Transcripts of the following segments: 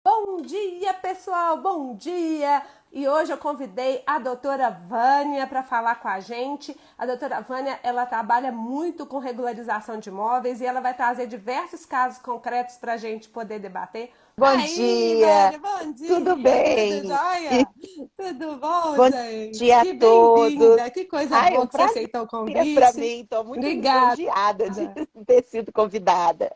Bom dia, pessoal! Bom dia! E hoje eu convidei a doutora Vânia para falar com a gente. A doutora Vânia, ela trabalha muito com regularização de imóveis e ela vai trazer diversos casos concretos para a gente poder debater. Bom Aí, dia, Vânia, bom tudo dia! Tudo bem? jóia? Tudo bom, Bom gente? dia a Que todos. bem-vinda! Que coisa Ai, boa um que você prazer aceitou o para convite. mim. Estou muito Obrigada! lisonjeada de ter sido convidada.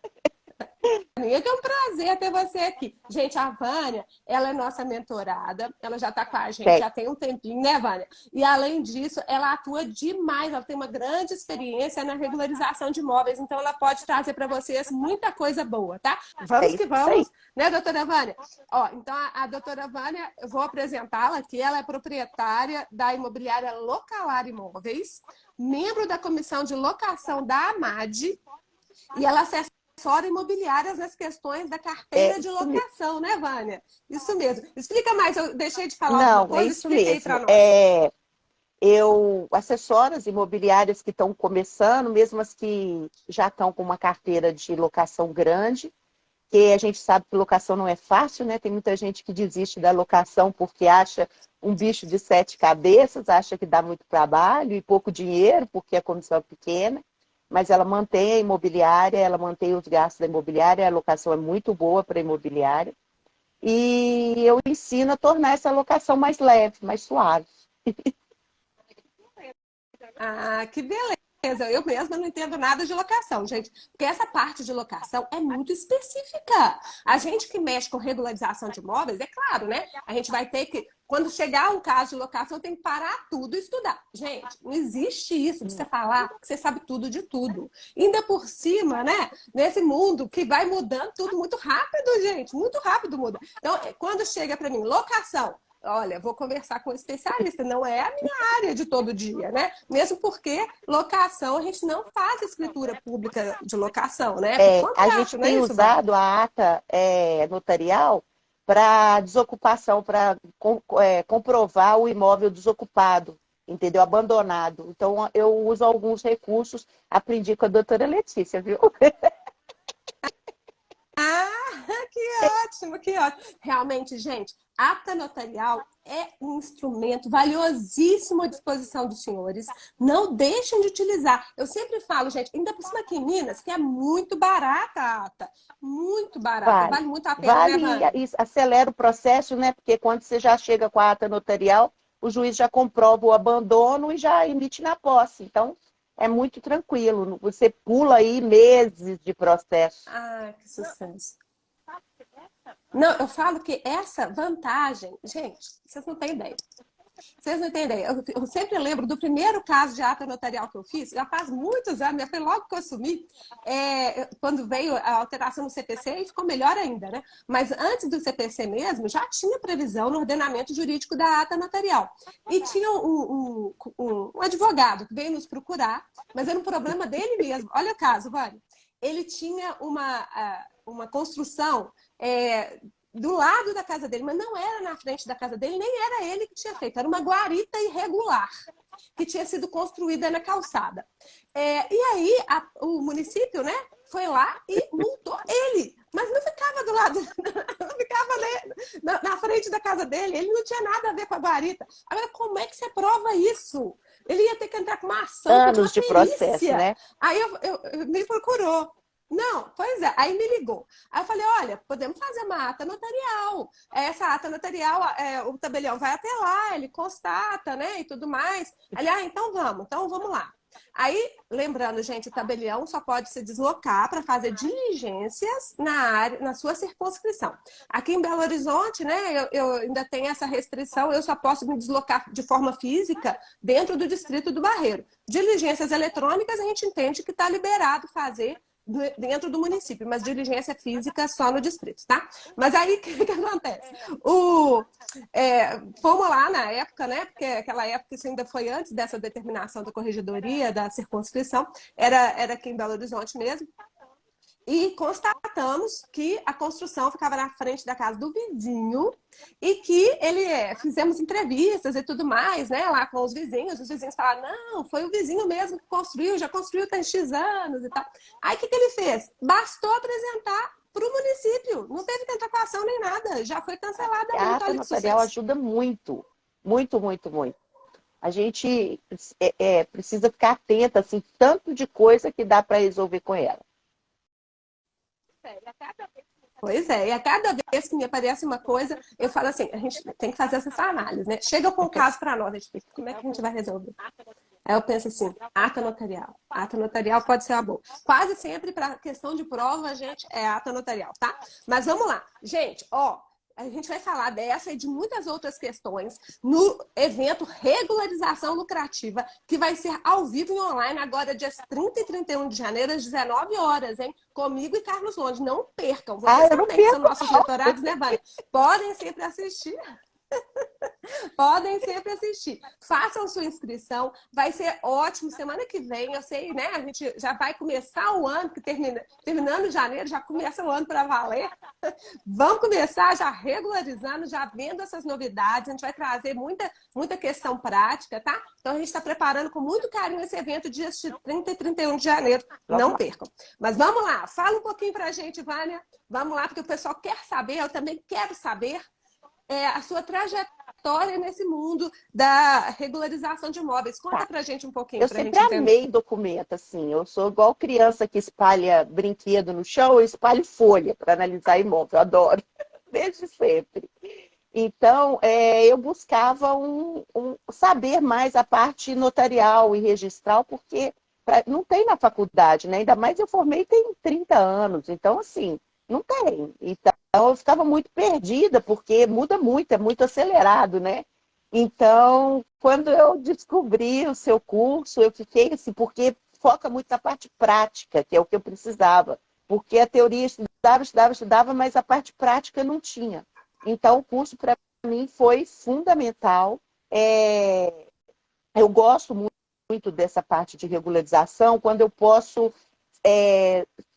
É que é um prazer ter você aqui. Gente, a Vânia, ela é nossa mentorada, ela já está com a gente, Bem, já tem um tempinho, né, Vânia? E além disso, ela atua demais, ela tem uma grande experiência na regularização de imóveis, então ela pode trazer para vocês muita coisa boa, tá? é Vamos que isso aí. vamos, né, doutora Vânia? Ó, então a doutora Vânia, eu vou apresentá-la aqui, ela é proprietária da imobiliária Localar Imóveis, membro da comissão de locação da AMAD, e ela assessora imobiliárias nas questões da É carteira de isso mesmo. locação, né, Vânia? Isso mesmo. Explica mais, eu deixei de falar alguma Não, é coisa? isso Explica aí para mesmo. nós. Eu assessoro as imobiliárias que estão começando, mesmo as que já estão com uma carteira de locação grande, que a gente sabe que locação não é fácil, né? Tem muita gente que desiste da locação porque acha um bicho de sete cabeças, acha que dá muito trabalho e pouco dinheiro, porque a comissão é pequena, mas ela mantém a imobiliária, ela mantém os gastos da imobiliária, a locação é muito boa para a imobiliária, e eu ensino a tornar essa locação mais leve, mais suave. Ah, que beleza. Eu mesma não entendo nada de locação, gente, porque essa parte de locação é muito específica. A gente que mexe com regularização de imóveis, é claro, né? A gente vai ter que, quando chegar um caso de locação, tem que parar tudo e estudar. Gente, não existe isso de você falar que você sabe tudo de tudo. Ainda por cima, né? Nesse mundo que vai mudando tudo muito rápido, gente, muito rápido muda. Então, quando chega para mim, locação, olha, vou conversar com um especialista, não é a minha área de todo dia, né? Mesmo porque locação, a gente não faz escritura pública de locação, né? Por A gente contrato, não é tem isso, Vânia? usado a ata notarial para desocupação, para comprovar o imóvel desocupado, entendeu? Abandonado. Então, eu uso alguns recursos, aprendi com a doutora Letícia, viu? Ah, que ótimo, que ótimo. Realmente, gente, ata notarial é um instrumento valiosíssimo à disposição dos senhores. Não deixem de utilizar. Eu sempre falo, gente, ainda por cima aqui em Minas, que é muito barata a ata. Muito barata. Vale. Vale muito a pena, né, Vale Vânia? e acelera o processo, né? Porque quando você já chega com a ata notarial, o juiz já comprova o abandono e já emite na posse. Então, é muito tranquilo. Você pula aí meses de processo. Ah, que sucesso. Não, eu falo que essa vantagem, gente, vocês não têm ideia. Vocês não têm ideia. Eu sempre lembro do primeiro caso de ata notarial que eu fiz, já faz muitos anos, já foi logo que eu assumi, quando veio a alteração no CPC, e ficou melhor ainda, né? Mas antes do CPC mesmo, já tinha previsão no ordenamento jurídico da ata notarial. E tinha um advogado que veio nos procurar, mas era um problema dele mesmo. Olha o caso, Vânia. Ele tinha uma construção do lado da casa dele, mas não era na frente da casa dele, nem era ele que tinha feito, era uma guarita irregular que tinha sido construída na calçada. E aí o município, né, foi lá e multou ele, mas não ficava do lado, não ficava na frente da casa dele, ele não tinha nada a ver com a guarita. Agora, como é que você prova isso? Ele ia ter que entrar com uma ação, pedir uma Anos de processo, perícia. né? Aí me procurou. Não, pois é. Aí me ligou. Aí eu falei, olha, podemos fazer uma ata notarial. Essa ata notarial, o tabelião vai até lá, ele constata, né, e tudo mais. Então vamos lá. Aí, lembrando, gente, o tabelião só pode se deslocar para fazer diligências na área, na sua circunscrição. Aqui em Belo Horizonte, né, eu ainda tenho essa restrição, eu só posso me deslocar de forma física dentro do distrito do Barreiro. Diligências eletrônicas, a gente entende que está liberado fazer dentro do município, mas diligência física só no distrito, tá? Mas aí, o que acontece? Fomos lá na época, né? Porque aquela época, isso ainda foi antes dessa determinação da corregedoria, da circunscrição, era aqui em Belo Horizonte mesmo, e constatamos que a construção ficava na frente da casa do vizinho e que fizemos entrevistas e tudo mais, né, lá com os vizinhos falaram, não, foi o vizinho mesmo que construiu, já construiu tem X anos e tal. Aí o que ele fez? Bastou apresentar para o município. Não teve tentação nem nada. Já foi cancelada a A multa. ata Olha que notarial sucesso. ajuda muito, muito, muito, muito. A gente precisa ficar atenta, assim, tanto de coisa que dá para resolver com ela. Pois é, e a cada vez que me aparece uma coisa, eu falo assim, a gente tem que fazer essa análise, né? Chega com o caso para nós, a gente fica, como é que a gente vai resolver? Aí eu penso assim, ata notarial. Ata notarial pode ser uma boa. Quase sempre, para questão de prova, gente, é ata notarial, tá? Mas vamos lá. Gente, ó, a gente vai falar dessa e de muitas outras questões no evento Regularização Lucrativa, que vai ser ao vivo e online agora, dias 30 e 31 de janeiro, às 19 horas, hein? Comigo e Carlos Longe. Não percam. Vocês Eu não também, que são perco, nossos não. mentorados, né, Vânia? Podem sempre assistir. Podem sempre assistir. Façam sua inscrição, vai ser ótimo. Semana que vem, eu sei, né? A gente já vai começar o ano, que terminando janeiro, já começa o ano para valer. Vamos começar já regularizando, já vendo essas novidades. A gente vai trazer muita questão prática, tá? Então a gente está preparando com muito carinho esse evento dias de 30 e 31 de janeiro. Não percam. Mas vamos lá, fala um pouquinho para a gente, Vânia. Vamos lá, porque o pessoal quer saber, eu também quero saber a sua trajetória nesse mundo da regularização de imóveis. Conta Tá. pra gente um pouquinho Eu pra sempre gente entender. amei documento, assim. Eu sou igual criança que espalha brinquedo no chão, eu espalho folha para analisar imóvel. Eu adoro, desde sempre. Então, eu buscava saber mais a parte notarial e registral, porque não tem na faculdade, né? Ainda mais eu formei tem 30 anos. Então, assim, não tem. Então, eu ficava muito perdida, porque muda muito, é muito acelerado, né? Então, quando eu descobri o seu curso, eu fiquei assim, porque foca muito na parte prática, que é o que eu precisava. Porque a teoria estudava, mas a parte prática não tinha. Então, o curso, para mim, foi fundamental. Eu gosto muito dessa parte de regularização, quando eu posso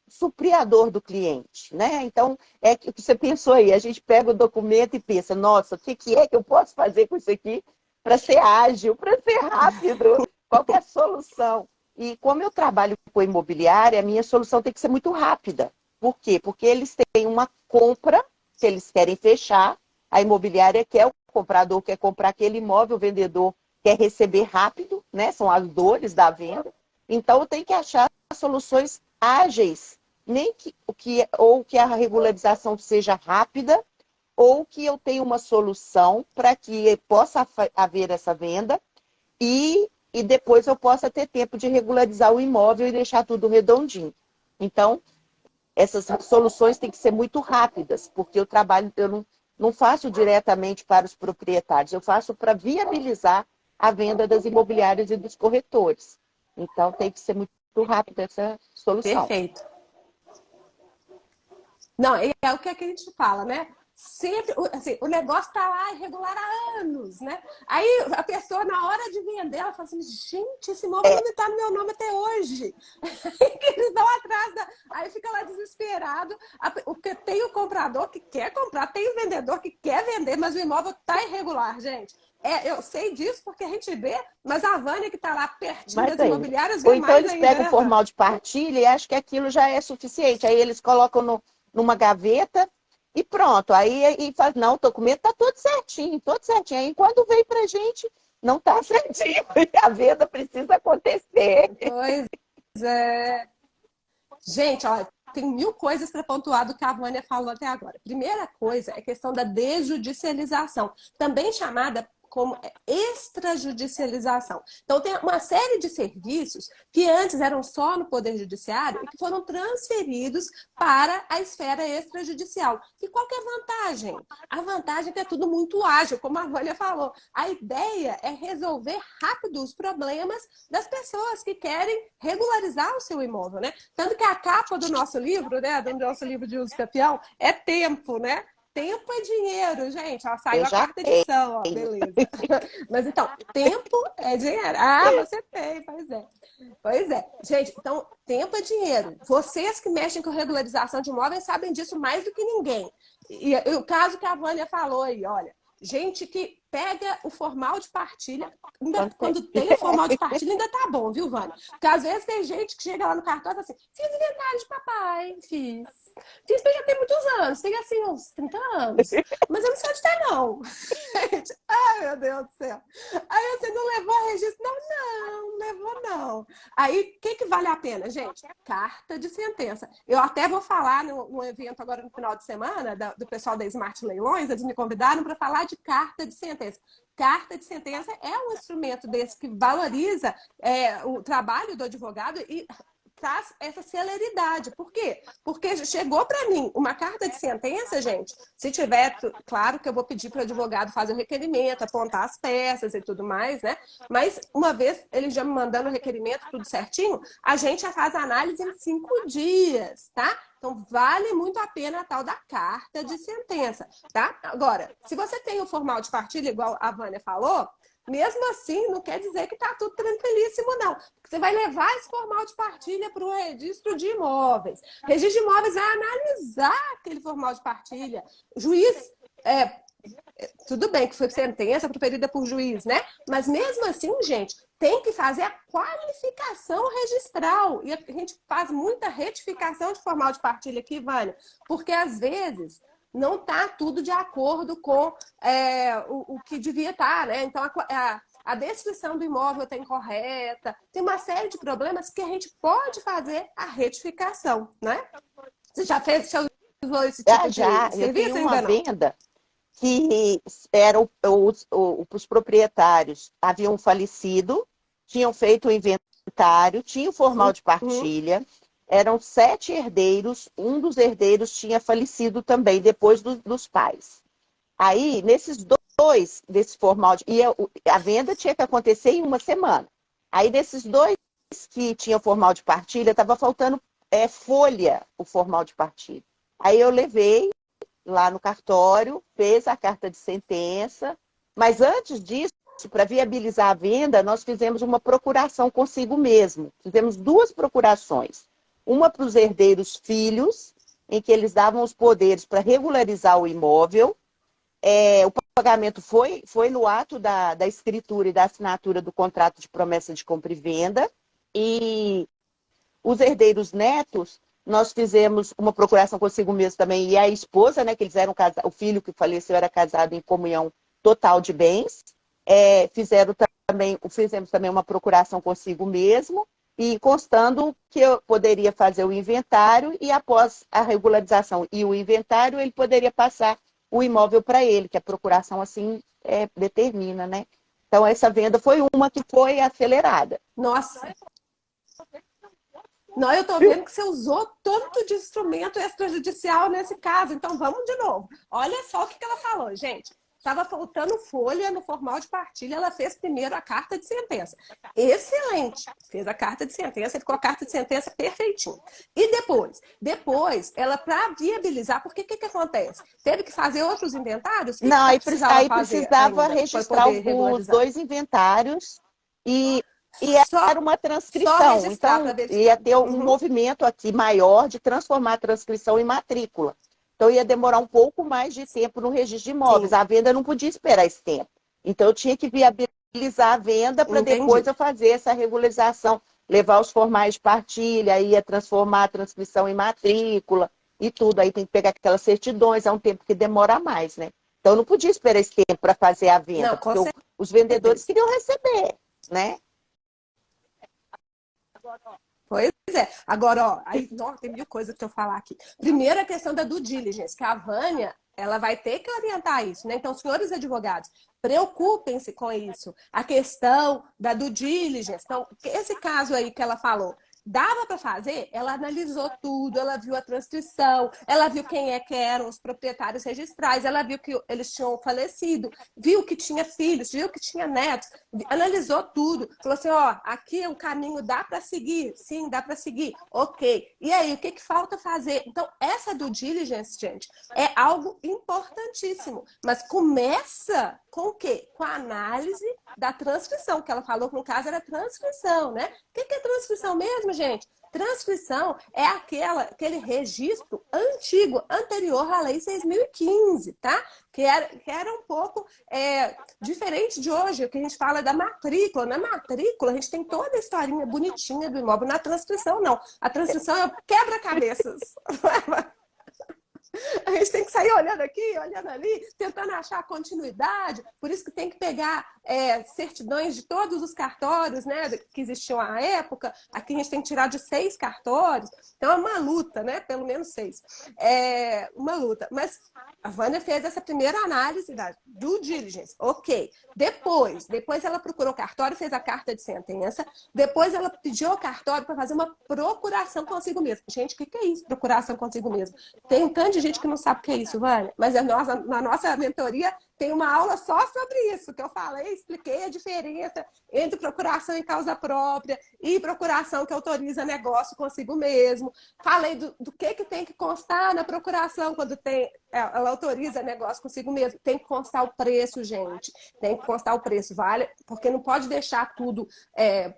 suprir a dor do cliente, né? Então, é que você pensou aí, a gente pega o documento e pensa, nossa, o que é que eu posso fazer com isso aqui para ser ágil, para ser rápido? Qual que é a solução? E como eu trabalho com imobiliária, a minha solução tem que ser muito rápida. Por quê? Porque eles têm uma compra que eles querem fechar, a imobiliária quer, o comprador quer comprar aquele imóvel, o vendedor quer receber rápido, né? São as dores da venda. Então, eu tenho que achar soluções ágeis, nem que a regularização seja rápida, ou que eu tenha uma solução para que possa haver essa venda e depois eu possa ter tempo de regularizar o imóvel e deixar tudo redondinho. Então, essas soluções têm que ser muito rápidas, porque eu não faço diretamente para os proprietários, eu faço para viabilizar a venda das imobiliárias e dos corretores. Então, tem que ser muito rápida essa solução. Perfeito. Não, é o que a gente fala, né? Sempre, assim, o negócio tá lá irregular há anos, né? Aí a pessoa, na hora de vender, ela fala assim, gente, esse imóvel não está no meu nome até hoje. Eles vão atrás Aí fica lá desesperado, porque tem o comprador que quer comprar, tem o vendedor que quer vender, mas o imóvel tá irregular, gente. Eu sei disso porque a gente vê, mas a Vânia que está lá pertinho das imobiliárias vê ou então mais eles ainda, pegam né, o formal de partilha e acham que aquilo já é suficiente. Aí eles colocam numa gaveta e pronto. Aí fala, não, o documento está todo certinho, todo certinho. Aí quando vem para a gente, não está certinho. E a venda precisa acontecer. Pois é. Gente, ó, tem mil coisas para pontuar do que a Vânia falou até agora. Primeira coisa é a questão da desjudicialização, também chamada como extrajudicialização. Então, tem uma série de serviços que antes eram só no Poder Judiciário e que foram transferidos para a esfera extrajudicial. E qual que é a vantagem? A vantagem é que é tudo muito ágil, como a Vânia falou. A ideia é resolver rápido os problemas das pessoas que querem regularizar o seu imóvel, né? Tanto que a capa do nosso livro, né, do nosso livro de uso campeão, é tempo, né? Tempo é dinheiro, gente. Ó, saiu a quarta edição, ó, beleza. Mas então, tempo é dinheiro. Ah, você tem, pois é. Pois é. Gente, então, tempo é dinheiro. Vocês que mexem com regularização de imóveis sabem disso mais do que ninguém. E o caso que a Vânia falou aí, olha, Gente que pega o formal de partilha, quando tem o formal de partilha ainda tá bom, viu, Vânia? Porque às vezes tem gente que chega lá no cartório e fala assim, fiz inventário de papai, fiz. Fiz, mas já tem muitos anos, tem assim uns 30 anos. Mas eu não sei onde tá, não. Gente, ai, meu Deus do céu. Aí você não levou a registro? Não levou, não. Aí, o que vale a pena, gente? Carta de sentença. Eu até vou falar no evento agora no final de semana, do pessoal da Smart Leilões, eles me convidaram para falar de carta de sentença. Carta de sentença é um instrumento desse que valoriza o trabalho do advogado e traz essa celeridade. Por quê? Porque chegou para mim uma carta de sentença, gente. Se tiver, claro que eu vou pedir para o advogado fazer o requerimento, apontar as peças e tudo mais, né? Mas uma vez ele já me mandando o requerimento, tudo certinho, a gente já faz a análise em 5 dias, tá? Então, vale muito a pena a tal da carta de sentença, tá? Agora, se você tem o formal de partilha, igual a Vânia falou, mesmo assim, não quer dizer que está tudo tranquilíssimo, não. Porque você vai levar esse formal de partilha para o registro de imóveis. O registro de imóveis vai analisar aquele formal de partilha. O juiz, tudo bem que foi sentença proferida por juiz, né? Mas mesmo assim, gente, tem que fazer a qualificação registral. E a gente faz muita retificação de formal de partilha aqui, Vânia, porque às vezes não está tudo de acordo com o que devia estar, né? Então, a descrição do imóvel está incorreta. Tem uma série de problemas que a gente pode fazer a retificação, né? Você já usou esse tipo de serviço? Eu tenho uma ainda não? venda que os proprietários haviam falecido, tinham feito o inventário, tinha o formal de partilha, eram 7 herdeiros, um dos herdeiros tinha falecido também, depois dos pais. Aí, nesses dois, desse formal, a venda tinha que acontecer em uma semana. Aí, desses 2 que tinham formal de partilha, estava faltando folha, o formal de partilha. Aí eu levei lá no cartório, fez a carta de sentença, mas antes disso, para viabilizar a venda, nós fizemos uma procuração consigo mesmo. Fizemos 2 procurações. Uma para os herdeiros filhos, em que eles davam os poderes para regularizar o imóvel. O pagamento foi no ato da escritura e da assinatura do contrato de promessa de compra e venda. E os herdeiros netos, nós fizemos uma procuração consigo mesmo também, e a esposa, né, que eles eram casados, o filho que faleceu era casado em comunhão total de bens. Fizemos também uma procuração consigo mesmo, e constando que eu poderia fazer o inventário, e após a regularização e o inventário, ele poderia passar o imóvel para ele, que a procuração assim determina, né? Então, essa venda foi uma que foi acelerada. Nossa! Não, eu estou vendo que você usou tanto de instrumento extrajudicial nesse caso. Então, vamos de novo. Olha só o que ela falou, gente. Estava faltando folha no formal de partilha, ela fez primeiro a carta de sentença. Excelente! Fez a carta de sentença, ficou a carta de sentença perfeitinho. E depois ela, para viabilizar, porque que acontece? Teve que fazer outros inventários? Não, aí precisava registrar os 2 inventários e era uma transcrição. Então, ia ter um movimento aqui maior de transformar a transcrição em matrícula. Então, ia demorar um pouco mais de tempo no registro de imóveis. Sim. A venda não podia esperar esse tempo. Então, eu tinha que viabilizar a venda para depois eu fazer essa regularização, levar os formais de partilha, ia transformar a transcrição em matrícula e tudo. Aí tem que pegar aquelas certidões, é um tempo que demora mais, né? Então, eu não podia esperar esse tempo para fazer a venda, não, porque os vendedores queriam receber, né? Pois é. Agora, ó, aí, tem 1000 coisas para eu falar aqui. Primeiro, a questão da due diligence, que a Vânia, ela vai ter que orientar isso, né? Então, senhores advogados, preocupem-se com isso. A questão da due diligence. Então, esse caso aí que ela falou, dava para fazer? Ela analisou tudo, ela viu a transcrição, ela viu quem que eram os proprietários registrais, ela viu que eles tinham falecido, viu que tinha filhos, viu que tinha netos, analisou tudo. Falou assim, ó, aqui é um caminho, dá para seguir? Sim, dá para seguir. Ok. E aí, o que falta fazer? Então, essa due diligence, gente, é algo importantíssimo. Mas começa com o quê? Com a análise da transcrição, que ela falou que no caso era transcrição, né? O que é transcrição mesmo, gente? Transcrição é aquele registro antigo, anterior à Lei 6.015, tá? Que era um pouco diferente de hoje, que a gente fala da matrícula. Na matrícula, a gente tem toda a historinha bonitinha do imóvel. Na transcrição, não. A transcrição é quebra-cabeças. A gente tem que sair olhando aqui, olhando ali, tentando achar a continuidade. Por isso que tem que pegar certidões de todos os cartórios, né, que existiam à época. Aqui a gente tem que tirar de 6 cartórios. Então é uma luta, né? Pelo menos 6. É uma luta. Mas a Vânia fez essa primeira análise da due diligence. Ok. Depois ela procurou o cartório, fez a carta de sentença. Depois ela pediu ao cartório para fazer uma procuração consigo mesmo. Gente, o que é isso, procuração consigo mesmo? Tem um tanto de gente que não sabe o que é isso, Vânia. Mas na nossa mentoria tem uma aula só sobre isso, que eu falei, expliquei a diferença entre procuração em causa própria e procuração que autoriza negócio consigo mesmo. Falei do que tem que constar na procuração quando ela autoriza negócio consigo mesmo. Tem que constar o preço, gente. Tem que constar o preço, vale? Porque não pode deixar tudo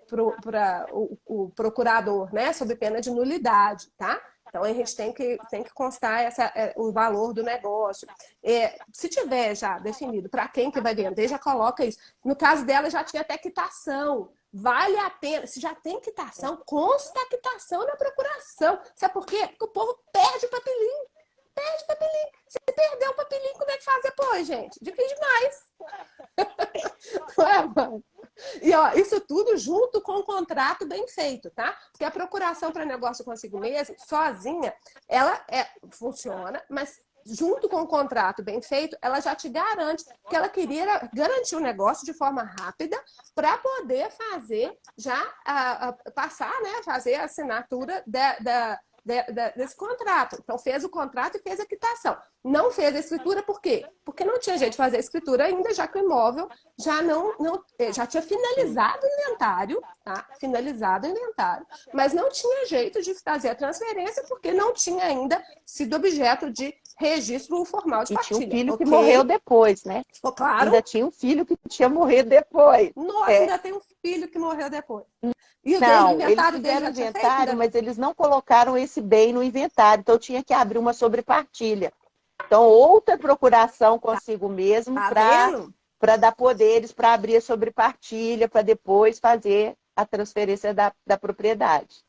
para o procurador, né? Sob pena de nulidade, tá? Então, a gente tem que constar o valor do negócio. Se tiver já definido para quem que vai vender, já coloca isso. No caso dela, já tinha até quitação. Vale a pena. Se já tem quitação, consta a quitação na procuração. Sabe por quê? Porque o povo perde o papelinho. Perde o papelinho. Se perder o papelinho, como é que faz depois, gente? Difícil demais. Não é, mano? E ó, isso tudo junto com o contrato bem feito, tá? Porque a procuração para negócio consigo mesmo, sozinha, ela funciona, mas junto com o contrato bem feito, ela já te garante que ela queria garantir o negócio de forma rápida para poder fazer passar, né? Fazer a assinatura desse contrato. Então, fez o contrato e fez a quitação. Não fez a escritura, por quê? Porque não tinha jeito de fazer a escritura ainda, já que o imóvel já tinha finalizado o inventário, tá? Finalizado o inventário, mas não tinha jeito de fazer a transferência porque não tinha ainda sido objeto de registro formal de partilha. E tinha um filho que morreu depois, né? Claro. Ainda tinha um filho que tinha morrido depois. Nossa, ainda tem um filho que morreu depois. E não, eles fizeram inventário, mas eles não colocaram esse bem no inventário, então tinha que abrir uma sobrepartilha. Então, outra procuração consigo mesmo para dar poderes para abrir a sobrepartilha, para depois fazer a transferência da propriedade.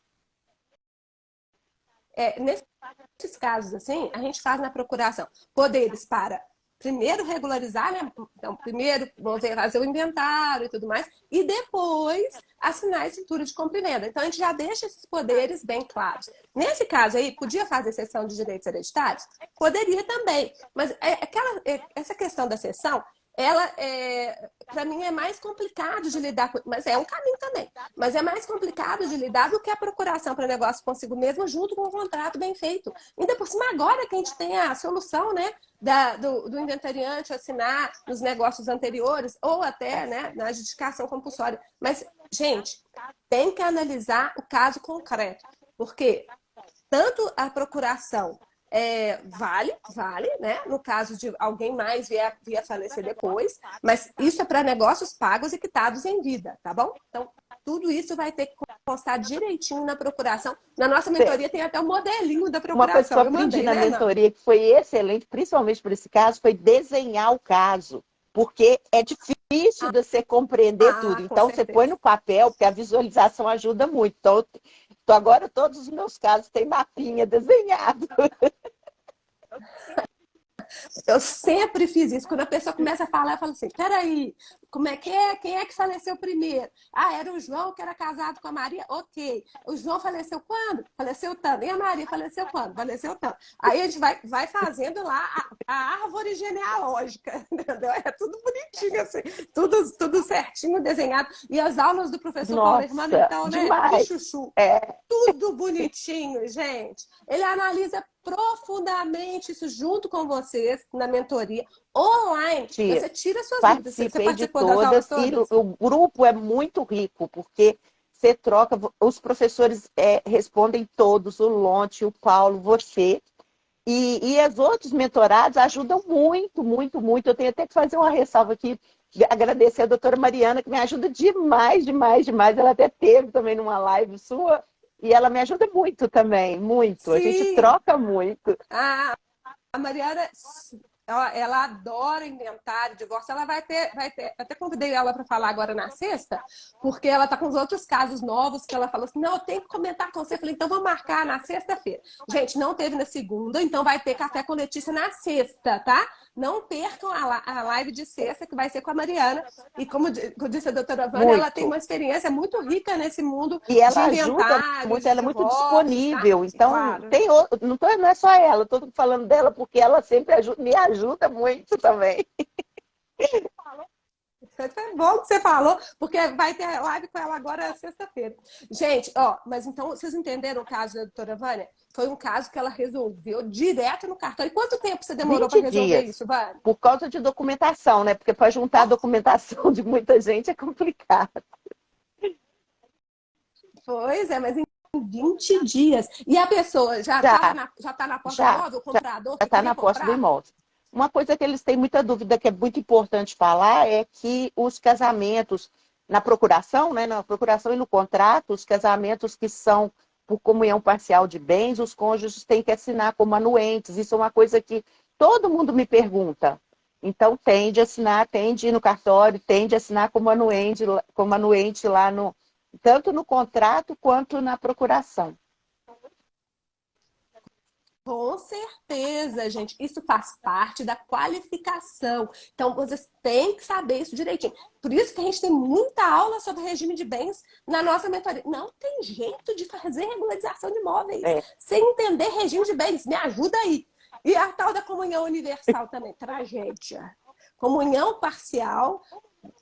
Nesses casos, assim, a gente faz na procuração poderes para primeiro regularizar, né? Então, primeiro vamos fazer o inventário e tudo mais, e depois assinar a escritura de compra e venda. Então, a gente já deixa esses poderes bem claros. Nesse caso aí, podia fazer cessão de direitos hereditários? Poderia também, mas essa questão da cessão, ela, para mim, é mais complicado de lidar com, mas é um caminho também, mas é mais complicado de lidar do que a procuração para negócio consigo mesmo, junto com o contrato bem feito. Ainda por cima, agora que a gente tem a solução, né, do inventariante assinar nos negócios anteriores, ou até, né, na adjudicação compulsória. Mas, gente, tem que analisar o caso concreto, porque tanto a procuração vale, né? No caso de alguém mais vier falecer depois, mas isso é para negócios pagos e quitados em vida, tá bom? Então, tudo isso vai ter que constar direitinho na procuração. Na nossa mentoria tem até um modelinho da procuração. Uma coisa que eu aprendi na mentoria que foi excelente, principalmente por esse caso, foi desenhar o caso, porque é difícil de você compreender tudo. Então, você põe no papel, porque a visualização ajuda muito. Então, agora todos os meus casos têm mapinha desenhado. Eu sempre fiz isso. Quando a pessoa começa a falar, eu falo assim, peraí, como é que é? Quem é que faleceu primeiro? Ah, era o João que era casado com a Maria? Ok. O João faleceu quando? Faleceu tanto. E a Maria faleceu quando? Faleceu tanto. Aí a gente vai fazendo lá a árvore genealógica, entendeu? É tudo bonitinho, assim. Tudo certinho, desenhado. E as aulas do professor Paulo Hermano, então, demais. né? De chuchu. Tudo bonitinho, gente. Ele analisa profundamente isso junto com vocês na mentoria online. Você tira suas dúvidas. Você participou das aulas todas? E o grupo é muito rico, porque você troca, os professores respondem todos, o Lonte, o Paulo, você. E os outros mentorados ajudam muito, muito, muito. Eu tenho até que fazer uma ressalva aqui. agradecer a doutora Mariana, que me ajuda demais, demais, demais. Ela até teve também numa live sua, e ela me ajuda muito também, muito. A gente Sim, troca muito. a Mariana, ela adora inventário, divórcio. Ela até convidei ela para falar agora na sexta, porque ela está com os outros casos novos que ela falou assim: não, eu tenho que comentar com você. Eu falei, então vamos marcar na sexta-feira. Gente, não teve na segunda, então vai ter café com Letícia na sexta, tá? Não percam a live de sexta, que vai ser com a Mariana. E como disse a doutora Vânia, ela tem Muito. uma experiência muito rica nesse mundo E de ela ajuda inventários, muito, de ela é muito divórcios, tá? disponível. Então, Claro. não é só ela, estou falando dela porque ela sempre me ajuda muito também. Foi bom que você falou, porque vai ter live com ela agora sexta-feira. Gente, ó, mas então vocês entenderam o caso da doutora Vânia? Foi um caso que ela resolveu direto no cartório. E quanto tempo você demorou para 20 resolver dias, isso, Vânia? por causa de documentação, né? Porque para juntar a Ó, documentação de muita gente é complicado. pois é, mas em 20 dias. E a pessoa Já, já tá na porta do já, imóvel, o comprador que está queria na posse do comprar? imóvel. Uma coisa que eles têm muita dúvida, que é muito importante falar, é que os casamentos na procuração, né, na procuração e no contrato, os casamentos que são por comunhão parcial de bens, os cônjuges têm que assinar como anuentes. Isso é uma coisa que todo mundo me pergunta. Então, tem de assinar, tem de ir no cartório, tem de assinar como anuente lá no, tanto no contrato quanto na procuração. Com certeza, gente. Isso faz parte da qualificação. Então, vocês têm que saber isso direitinho. Por isso que a gente tem muita aula sobre regime de bens na nossa mentoria. Não tem jeito de fazer regularização de imóveis É, sem entender regime de bens. Me ajuda aí. E a tal da comunhão universal também. Tragédia. Comunhão parcial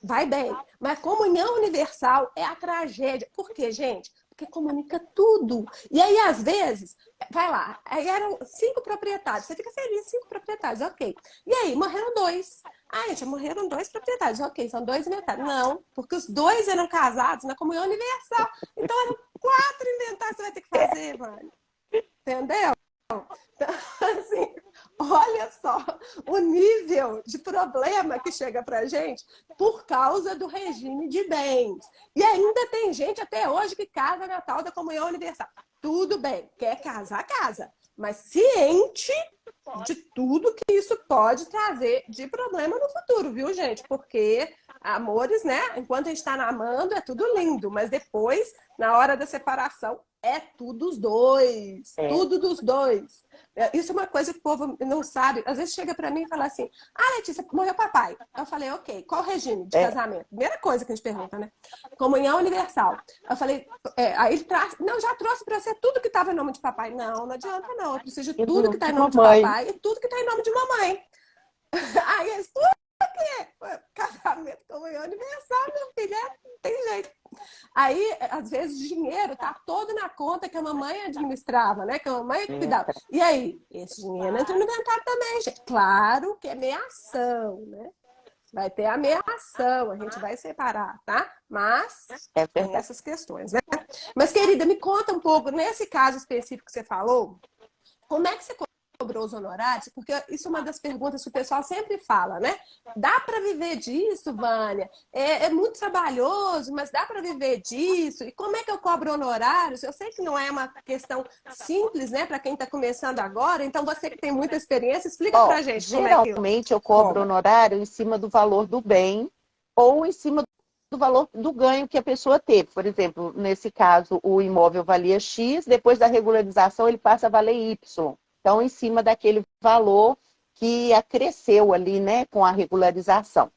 vai bem. Mas comunhão universal é a tragédia. Por quê, gente? Porque comunica tudo. E aí, às vezes, vai lá, aí eram 5 proprietários. Você fica feliz, 5 proprietários, ok. E aí, morreram 2. Ah, já morreram 2 proprietários, ok, são 2 inventários. Não, porque os 2 eram casados na comunhão universal. Então, eram 4 inventários que você vai ter que fazer, mano. Entendeu? Então, assim, olha só o nível de problema que chega pra gente por causa do regime de bens. E ainda tem gente até hoje que casa na tal da comunhão universal. Tudo bem, quer casar, casa. Mas ciente de tudo que isso pode trazer de problema no futuro, viu, gente? Porque amores, né? Enquanto a gente está namorando, é tudo lindo, mas depois, na hora da separação, é tudo dos dois, é. tudo dos dois. Isso é uma coisa que o povo não sabe. Às vezes chega para mim e fala assim: ah, Letícia, morreu papai. Eu falei: ok, qual o regime de É. casamento? Primeira coisa que a gente pergunta, né? Comunhão universal. Eu falei: aí ele traz, não, já trouxe para você tudo que estava em nome de papai. Não, não adianta, não. Eu preciso de E tudo que está de em nome de mamãe. papai e tudo que está em nome de mamãe. Aí eles, por quê? Casamento, comunhão universal, meu filho, não tem jeito. Aí, às vezes, o dinheiro tá todo na conta que a mamãe administrava, né? Que a mamãe cuidava. E aí, esse dinheiro entra no inventário também, gente. Claro que é meação, né? Vai ter a meação, a gente vai separar, tá? Mas É tem verdade. essas questões, né? Mas, querida, me conta um pouco, nesse caso específico que você falou, como é que você cobrou os honorários? Porque isso é uma das perguntas que o pessoal sempre fala, né? Dá para viver disso, Vânia? É muito trabalhoso, mas dá para viver disso? E como é que eu cobro honorários? Eu sei que não é uma questão simples, né, para quem está começando agora. Então, você que tem muita experiência, explica Ó, para gente como é que geralmente eu cobro cobra. honorário em cima do valor do bem ou em cima do valor do ganho que a pessoa teve. Por exemplo, nesse caso, o imóvel valia X, depois da regularização ele passa a valer Y. Então, em cima daquele valor que acresceu ali, né, com a regularização.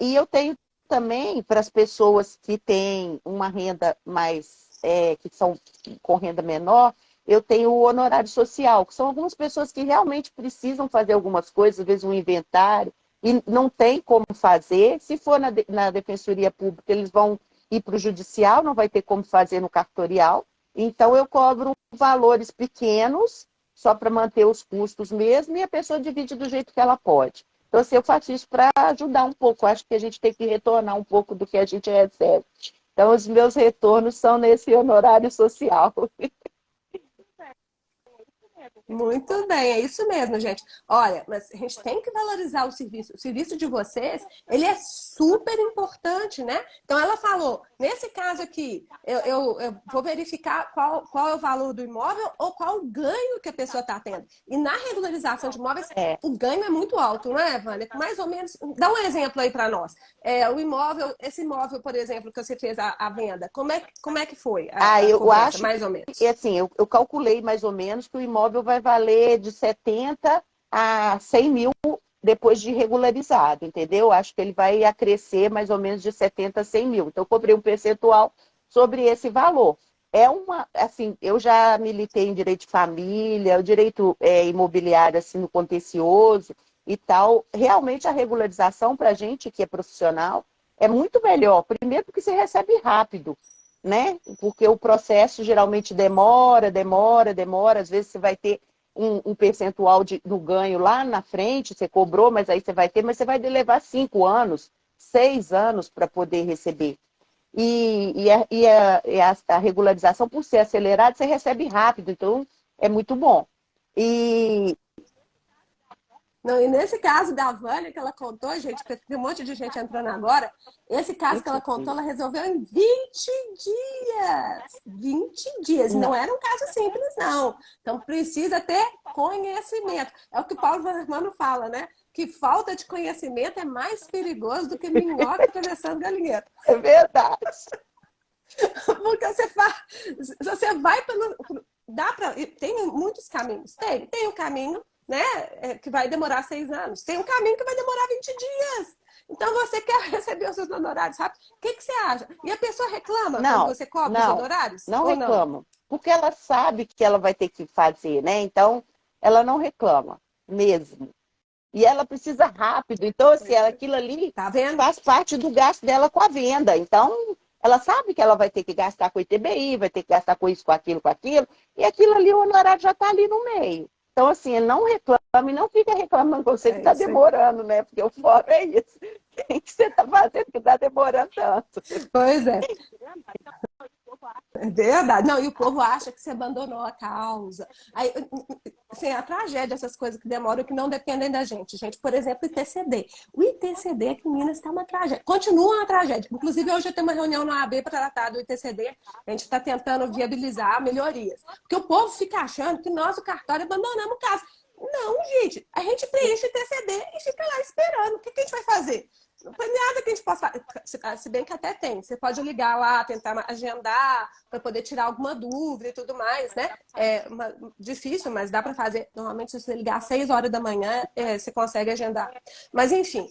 E eu tenho também para as pessoas que têm uma renda mais, que são com renda menor, eu tenho o honorário social, que são algumas pessoas que realmente precisam fazer algumas coisas, às vezes um inventário, e não tem como fazer. Se for na Defensoria Pública, eles vão ir para o judicial, não vai ter como fazer no cartorial. Então, eu cobro valores pequenos, só para manter os custos mesmo, e a pessoa divide do jeito que ela pode. Então, assim, eu faço isso para ajudar um pouco. Acho que a gente tem que retornar um pouco do que a gente recebe. Então, os meus retornos são nesse honorário social. Muito bem, é isso mesmo, gente. Olha, mas a gente tem que valorizar o serviço. O serviço de vocês, ele é super importante, né? Então, ela falou, nesse caso aqui, eu vou verificar qual é o valor do imóvel ou qual o ganho que a pessoa está tendo. E na regularização de imóveis, o ganho é muito alto, não é, Vânia? Mais ou menos, dá um exemplo aí para nós. O imóvel, esse imóvel, por exemplo, que você fez a venda, como é que foi a Eu cobrança, acho mais ou que, menos? assim, eu calculei mais ou menos que o imóvel vai valer de 70 a 100 mil depois de regularizado, entendeu? Acho que ele vai acrescer mais ou menos de 70 a 100 mil. Então, eu cobrei um percentual sobre esse valor. Assim, eu já militei em direito de família, o direito imobiliário, assim, no contencioso e tal. Realmente, a regularização para a gente que é profissional é muito melhor. Primeiro, porque você recebe rápido, né? Porque o processo geralmente demora. Às vezes você vai ter um percentual do ganho lá na frente, você cobrou, mas aí você vai ter, mas você vai levar 5 anos, 6 anos para poder receber. A regularização, por ser acelerada, você recebe rápido, então é muito bom. E Não, e nesse caso da Vânia que ela contou, gente, porque tem um monte de gente entrando agora, esse caso que ela contou, ela resolveu em 20 dias. 20 dias. Não não, era um caso simples, não. Então precisa ter conhecimento. É o que o Paulo Vermano fala, né? Que falta de conhecimento é mais perigoso do que minhoca atravessando galinheiro. é verdade. Porque você vai pelo. Dá pra, tem muitos caminhos. Tem o caminho, né, que vai demorar 6 anos. Tem um caminho que vai demorar 20 dias. Então você quer receber os seus honorários rápido. O que você acha? E a pessoa reclama quando Não, você cobra os não, honorários? não Ou não? reclamam, porque ela sabe que ela vai ter que fazer, né? Então, ela não reclama mesmo. E ela precisa rápido. Então, assim, aquilo ali Tá vendo? faz parte do gasto dela com a venda. Então, ela sabe que ela vai ter que gastar com ITBI, vai ter que gastar com isso, com aquilo, e aquilo ali, o honorário já está ali no meio. Então, assim, não reclame, não fica reclamando com você que É está isso aí. demorando, né? Porque o fora é isso. O que você está fazendo que está demorando tanto? Pois é. É verdade. Não, e o povo acha que você abandonou a causa. Aí, assim, a tragédia, essas coisas que demoram, que não dependem da gente. Gente, por exemplo, o ITCD. O ITCD aqui em Minas está uma tragédia. Continua uma tragédia. Inclusive, hoje eu tenho uma reunião na AB para tratar do ITCD. A gente está tentando viabilizar melhorias. Porque o povo fica achando que nós, o cartório, abandonamos o caso. Não, gente. A gente preenche o ITCD e fica lá esperando. O que a gente vai fazer? Não tem nada que a gente possa fazer. Se bem que até tem. Você pode ligar lá, tentar agendar para poder tirar alguma dúvida e tudo mais, né? Difícil, mas dá para fazer. Normalmente, se você ligar às 6 horas da manhã, você consegue agendar. Mas, enfim,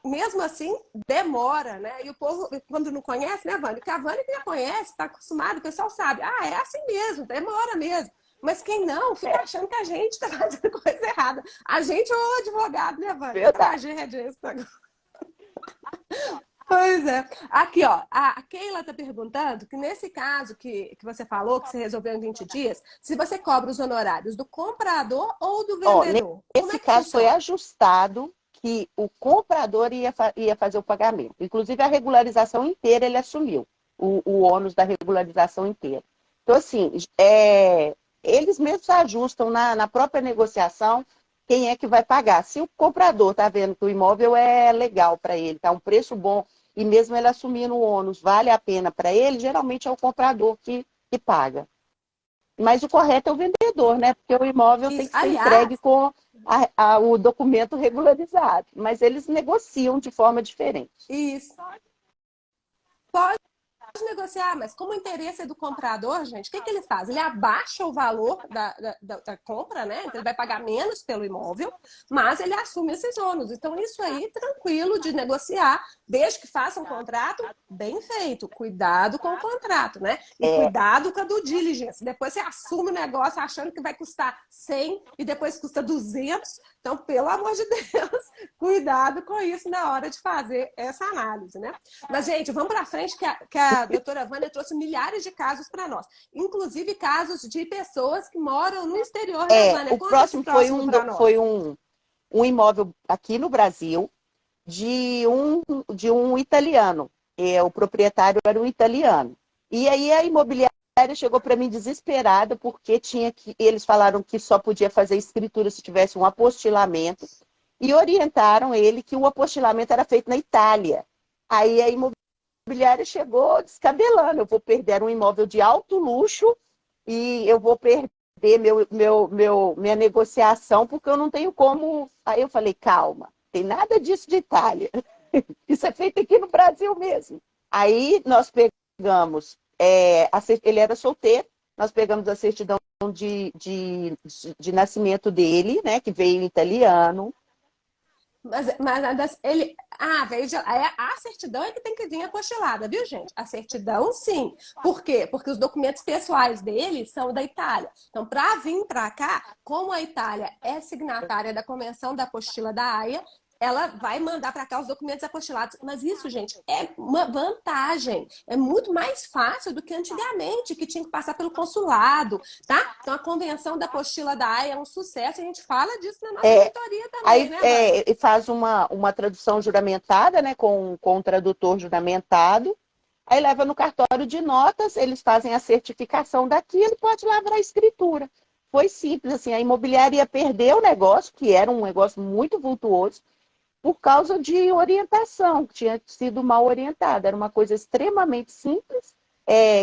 mesmo assim, demora, né? E o povo, quando não conhece, né, Vânia? Porque a Vânia que já conhece, está acostumada, o pessoal sabe. Ah, é assim mesmo, demora mesmo. Mas quem não, fica achando que a gente está fazendo coisa errada. A gente ou o advogado, né, Vânia? Verdade. Tragédia isso agora. Pois é. Aqui, ó, a Keila está perguntando que nesse caso que você falou, que você resolveu em 20 dias, se você cobra os honorários do comprador ou do Ó, vendedor. Como é nesse que caso foi funciona? ajustado que o comprador ia fazer o pagamento. Inclusive, a regularização inteira ele assumiu, o ônus da regularização inteira. Então, assim, eles mesmos ajustam na própria negociação quem é que vai pagar. Se o comprador está vendo que o imóvel é legal para ele, está um preço bom, e mesmo ele assumindo o ônus, vale a pena para ele, geralmente é o comprador que paga. Mas o correto é o vendedor, né? Porque o imóvel tem Isso. que ser entregue Aliás, com o documento regularizado. Mas eles negociam de forma diferente. isso. Pode negociar, mas como o interesse é do comprador, gente, o que ele faz? Ele abaixa o valor da compra, né? Então ele vai pagar menos pelo imóvel, mas ele assume esses ônus. Então, isso aí, tranquilo de negociar, desde que faça um contrato bem feito. Cuidado com o contrato, né? E É, cuidado com a due diligence. Depois você assume o negócio achando que vai custar 100 e depois custa 200. Então, pelo amor de Deus, cuidado com isso na hora de fazer essa análise, né? Mas, gente, vamos para frente, que a doutora Vânia trouxe milhares de casos para nós. Inclusive casos de pessoas que moram no exterior, né, Vânia? o Conta esse próximo próximo para nós. foi um imóvel aqui no Brasil de um italiano. O proprietário era um italiano. E aí a imobiliária chegou para mim desesperada porque eles falaram que só podia fazer escritura se tivesse um apostilamento e orientaram ele que o apostilamento era feito na Itália. Aí a imobiliária chegou descabelando, eu vou perder um imóvel de alto luxo e eu vou perder minha negociação porque eu não tenho como. Aí eu falei, calma, tem nada disso de Itália. Isso é feito aqui no Brasil mesmo. Aí nós pegamos, ele era solteiro, nós pegamos a certidão de nascimento dele, né, que veio em italiano. Mas ele. Ah, veja, a certidão é que tem que vir apostilada, viu, gente? A certidão, sim. Por quê? Porque os documentos pessoais dele são da Itália. Então, para vir para cá, como a Itália é signatária da Convenção da Apostila da Haia, ela vai mandar para cá os documentos apostilados. Mas isso, gente, é uma vantagem. É muito mais fácil do que antigamente, que tinha que passar pelo consulado, tá? Então, a Convenção da Apostila da Haia é um sucesso. A gente fala disso na nossa mentoria também, Aí né, faz uma tradução juramentada, né, com um tradutor juramentado. Aí leva no cartório de notas, eles fazem a certificação daquilo e pode lavrar a escritura. Foi simples, assim, a imobiliária ia perder o negócio, que era um negócio muito vultuoso, por causa de orientação, que tinha sido mal orientada. Era uma coisa extremamente simples,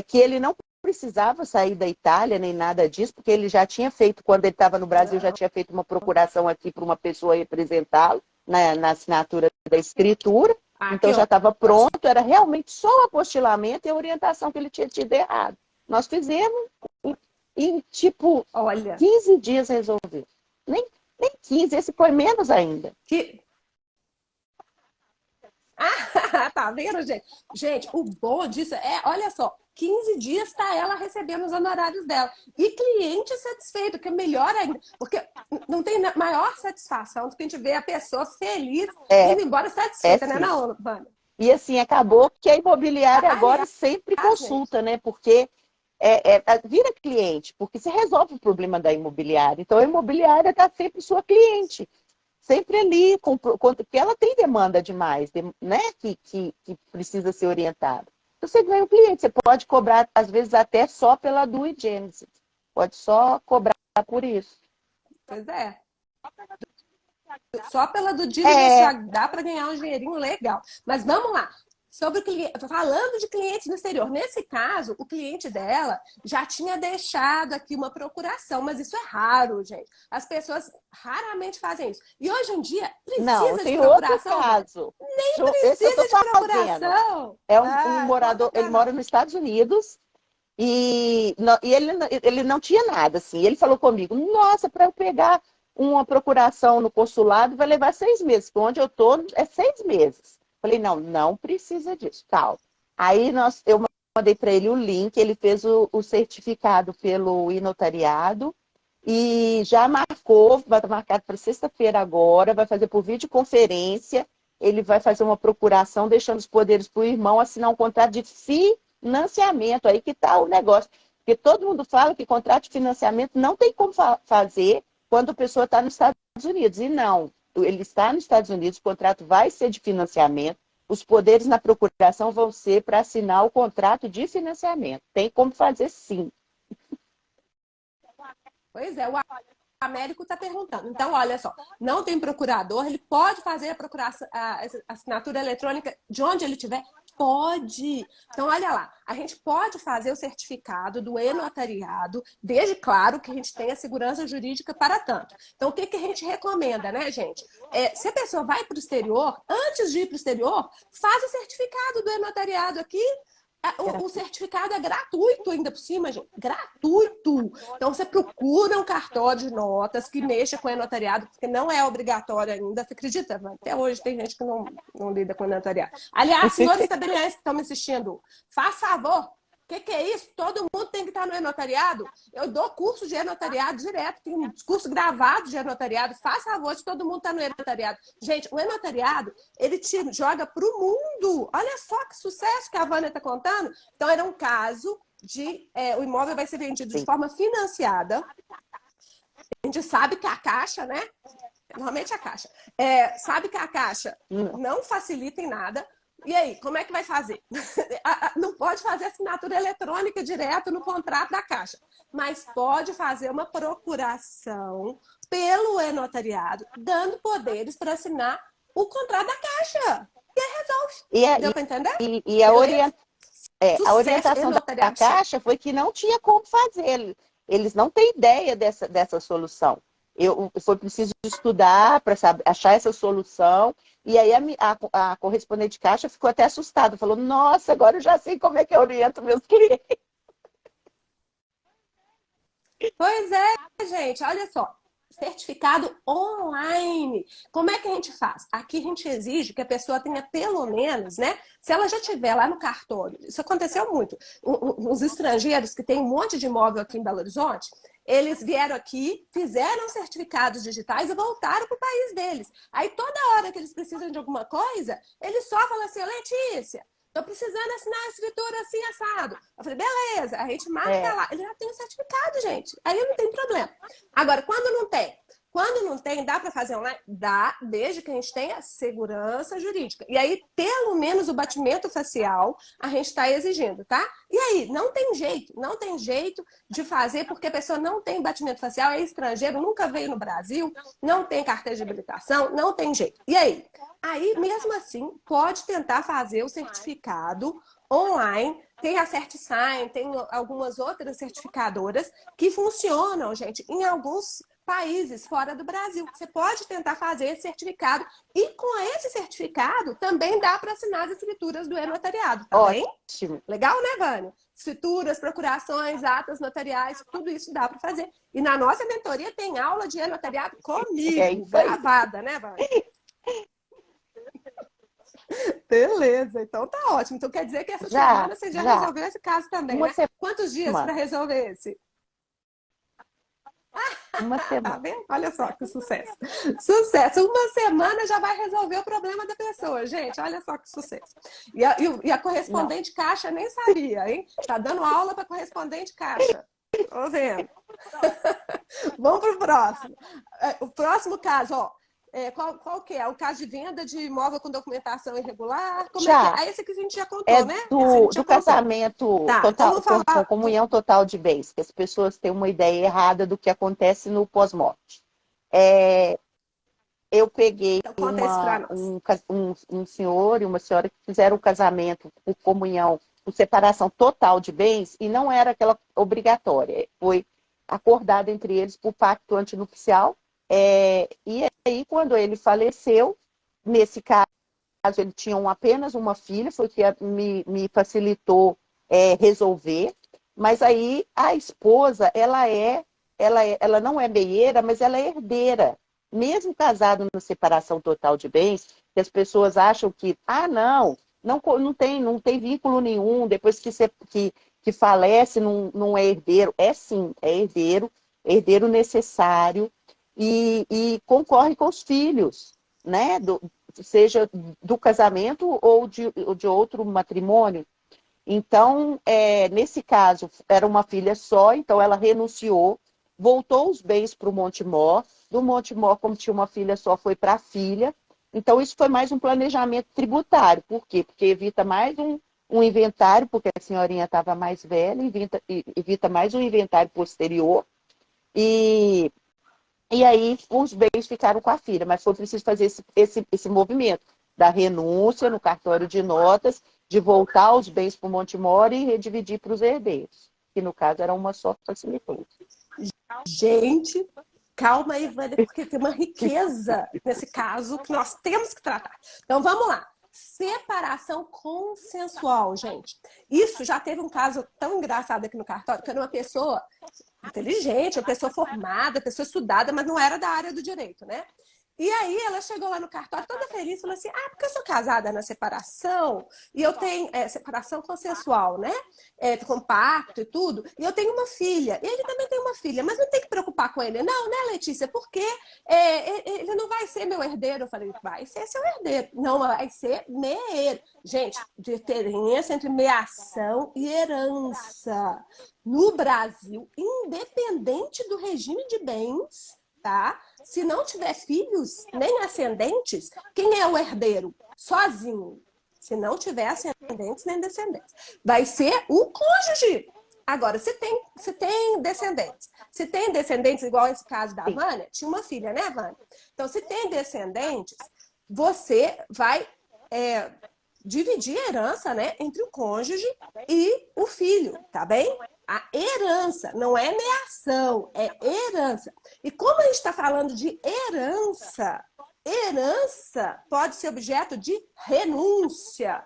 que ele não precisava sair da Itália, nem nada disso, porque ele já tinha feito, quando ele estava no Brasil, já tinha feito uma procuração aqui para uma pessoa representá-lo na assinatura da escritura. Então já estava pronto, era realmente só o apostilamento e a orientação que ele tinha tido errado. Nós fizemos em tipo, 15 dias resolveu. Nem 15, esse foi menos ainda. Ah, tá vendo, gente? Gente, o bom disso olha só, 15 dias tá ela recebendo os honorários dela. E cliente satisfeito, que é melhor ainda. Porque não tem maior satisfação do que a gente ver a pessoa feliz, indo embora satisfeita, né, não, Vânia? E assim, acabou que a imobiliária agora sempre consulta, né? Porque vira cliente, porque você resolve o problema da imobiliária. Então, a imobiliária está sempre sua cliente. Sempre ali, porque ela tem demanda demais, né? Que precisa ser orientada. Então, você ganha um cliente, você pode cobrar, às vezes, até só pela due diligence. Pode só cobrar por isso. Pois é. Só pela due diligence já dá para ganhar um dinheirinho legal. Mas vamos lá. Sobre o cliente, falando de clientes no exterior. Nesse caso, o cliente dela já tinha deixado aqui uma procuração, mas isso é raro, gente. As pessoas raramente fazem isso. E hoje em dia, precisa de procuração? Outro caso. Nem precisa de procuração. É um morador, ele mora nos Estados Unidos e ele não tinha nada, assim. Ele falou comigo, nossa, para eu pegar uma procuração no consulado vai levar 6 meses, porque onde eu estou é 6 meses. Falei, não precisa disso, tal. Aí eu mandei para ele o link, ele fez o certificado pelo e-notariado e já marcou, vai estar marcado para sexta-feira agora, vai fazer por videoconferência, ele vai fazer uma procuração, deixando os poderes para o irmão assinar um contrato de financiamento, aí que está o negócio. Porque todo mundo fala que contrato de financiamento não tem como fazer quando a pessoa está nos Estados Unidos. E não, ele está nos Estados Unidos, o contrato vai ser de financiamento, os poderes na procuração vão ser para assinar o contrato de financiamento. Tem como fazer, sim. Pois é, o Américo está perguntando. Então, olha só, não tem procurador, ele pode fazer a assinatura eletrônica de onde ele estiver? Pode. Então, olha lá, a gente pode fazer o certificado do e-notariado, desde, claro, que a gente tenha segurança jurídica para tanto. Então, o que a gente recomenda, né, gente? Se a pessoa vai para o exterior, antes de ir para o exterior, faz o certificado do e-notariado aqui. O certificado é gratuito ainda por cima, gente. Gratuito. Então, você procura um cartório de notas que mexa com o notariado, porque não é obrigatório ainda. Você acredita? Até hoje tem gente que não lida com o notariado. Aliás, senhores tabeliães que estão me assistindo, faz favor. O que é isso? Todo mundo tem que estar no e-notariado. Eu dou curso de e-notariado direto, tem um curso gravado de e-notariado. Faz favor de todo mundo estar no e-notariado. Gente, o e-notariado, ele te joga para o mundo. Olha só que sucesso que a Vânia está contando. Então, era um caso de... o imóvel vai ser vendido de forma financiada. A gente sabe que a Caixa, né? Normalmente a Caixa. Sabe que a Caixa não facilita em nada. E aí, como é que vai fazer? Não pode fazer assinatura eletrônica direto no contrato da Caixa, mas pode fazer uma procuração pelo e-notariado, dando poderes para assinar o contrato da Caixa. E aí resolve. E, Deu para entender? e Beleza? a Sucesso, orientação da e-notariado chique. Caixa foi que não tinha como fazer. Eles não têm ideia dessa solução. Foi preciso estudar para achar essa solução. E aí a correspondente de Caixa ficou até assustada. Falou, nossa, agora eu já sei como é que eu oriento meus clientes. Pois é, gente, olha só. Certificado online. Como é que a gente faz? Aqui a gente exige que a pessoa tenha pelo menos, né? Se ela já tiver lá no cartório, isso aconteceu muito. Os estrangeiros que têm um monte de imóvel aqui em Belo Horizonte, eles vieram aqui, fizeram certificados digitais e voltaram para o país deles. Aí toda hora que eles precisam de alguma coisa, eles só falam assim, Letícia, tô precisando assinar a escritura assim, assado. Eu falei, beleza, a gente marca lá. Ele já tem o certificado, gente. Aí não tem problema. Agora, quando não tem, dá para fazer online? Dá, desde que a gente tenha segurança jurídica. E aí, pelo menos o batimento facial, a gente está exigindo, tá? E aí, não tem jeito de fazer, porque a pessoa não tem batimento facial, é estrangeiro, nunca veio no Brasil, não tem carteira de habilitação, não tem jeito. E aí? Aí, mesmo assim, pode tentar fazer o certificado online. Tem a CertSign, tem algumas outras certificadoras que funcionam, gente, em alguns países fora do Brasil. Você pode tentar fazer esse certificado e com esse certificado também dá para assinar as escrituras do e-notariado, tá bem? Ótimo. Legal, né, Vânia? Escrituras, procurações, atas notariais, tudo isso dá para fazer. E na nossa mentoria tem aula de e-notariado comigo, Isso aí. gravada, né, Vânia? Beleza, então tá ótimo. Então quer dizer que essa semana você já Já. resolveu esse caso também, Uma né? Quantos dias para semana. resolver esse? Uma Tá semana. vendo? Olha só que sucesso. Sucesso. Uma semana já vai resolver o problema da pessoa, gente. Olha só que sucesso. E a Não. correspondente caixa nem sabia, hein? Tá dando aula para correspondente caixa. Tô vendo. Vamos pro próximo. O próximo caso, ó. Qual que é? O caso de venda de imóvel com documentação irregular? Como é que é? Já. Esse que a gente já contou, É né? Esse a gente já do contou. casamento Tá, então total, vamos falar com comunhão total de bens, que as pessoas têm uma ideia errada do que acontece no pós-morte. Eu peguei então, conta isso para nós. um senhor e uma senhora que fizeram o casamento por comunhão, por separação total de bens, e não era aquela obrigatória. Foi acordado entre eles por pacto antinupcial. E aí, quando ele faleceu, nesse caso, ele tinha apenas uma filha, foi o que me facilitou resolver. Mas aí a esposa, ela não é meieira, mas ela é herdeira. Mesmo casado na separação total de bens, que as pessoas acham que, não tem vínculo nenhum, depois que falece, não é herdeiro. É sim, é herdeiro necessário, e concorre com os filhos, né? Seja do casamento ou de outro matrimônio. Então, nesse caso, era uma filha só, então ela renunciou, voltou os bens para o Montemor. Do Montemor, como tinha uma filha só, foi para a filha. Então, isso foi mais um planejamento tributário. Por quê? Porque evita mais um inventário, porque a senhorinha estava mais velha, evita mais um inventário posterior. E aí os bens ficaram com a filha, mas foi preciso fazer esse movimento da renúncia no cartório de notas, de voltar os bens para o Montemor e redividir para os herdeiros, que no caso era uma só, facilitou. Gente, calma aí, Vânia, porque tem uma riqueza nesse caso que nós temos que tratar. Então vamos lá. Separação consensual, gente. Isso já teve um caso tão engraçado aqui no cartório, que era uma pessoa inteligente, uma pessoa formada, uma pessoa estudada, mas não era da área do direito, né? E aí ela chegou lá no cartório toda feliz, falou assim, porque eu sou casada na separação, e eu tenho separação consensual, né? Com pacto e tudo, e eu tenho uma filha, e ele também tem uma filha, mas não tem que preocupar com ele. Não, né, Letícia? Porque ele não vai ser meu herdeiro. Eu falei, vai ser seu herdeiro. Não, vai ser meeiro. Gente, diferença entre meação e herança. No Brasil, independente do regime de bens, tá? Se não tiver filhos, nem ascendentes, quem é o herdeiro? Sozinho. Se não tiver ascendentes nem descendentes. Vai ser o cônjuge. Agora, se tem descendentes. Se tem descendentes, igual esse caso da Vânia, tinha uma filha, né, Vânia? Então, se tem descendentes, você vai dividir a herança, né, entre o cônjuge e o filho, tá bem? A herança, não é meação, é herança. E como a gente está falando de herança, herança pode ser objeto de renúncia.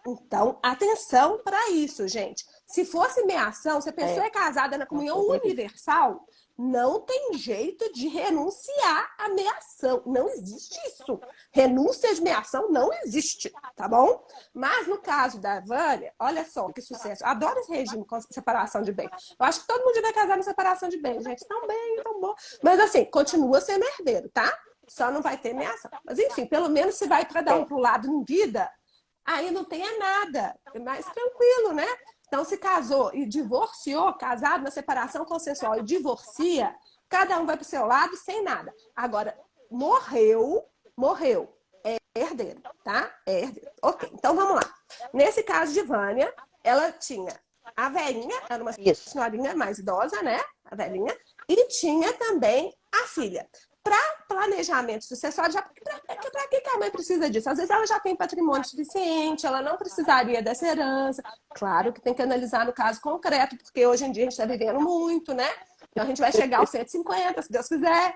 Então, atenção para isso, gente. Se fosse meação, se a pessoa é casada na comunhão universal, não tem jeito de renunciar à meação. Não existe isso. Renúncia de meação não existe, tá bom? Mas no caso da Vânia, olha só que sucesso. Adoro esse regime com separação de bem. Eu acho que todo mundo vai casar na separação de bem, gente. Tão bem, tão bom. Mas assim, continua sendo herdeiro, tá? Só não vai ter meação. Mas enfim, pelo menos se vai para dar um pro lado em vida, aí não tenha nada. É mais tranquilo, né? Então, se casou e divorciou, casado na separação consensual e divorcia, cada um vai para o seu lado sem nada. Agora, morreu, é herdeiro, tá? É herdeiro. Ok, então vamos lá. Nesse caso de Vânia, ela tinha a velhinha, era uma senhorinha mais idosa, né? A velhinha, e tinha também a filha. Para planejamento sucessório, para que a mãe precisa disso? Às vezes ela já tem patrimônio suficiente, ela não precisaria dessa herança. Claro que tem que analisar no caso concreto, porque hoje em dia a gente está vivendo muito, né? Então a gente vai chegar aos 150, se Deus quiser.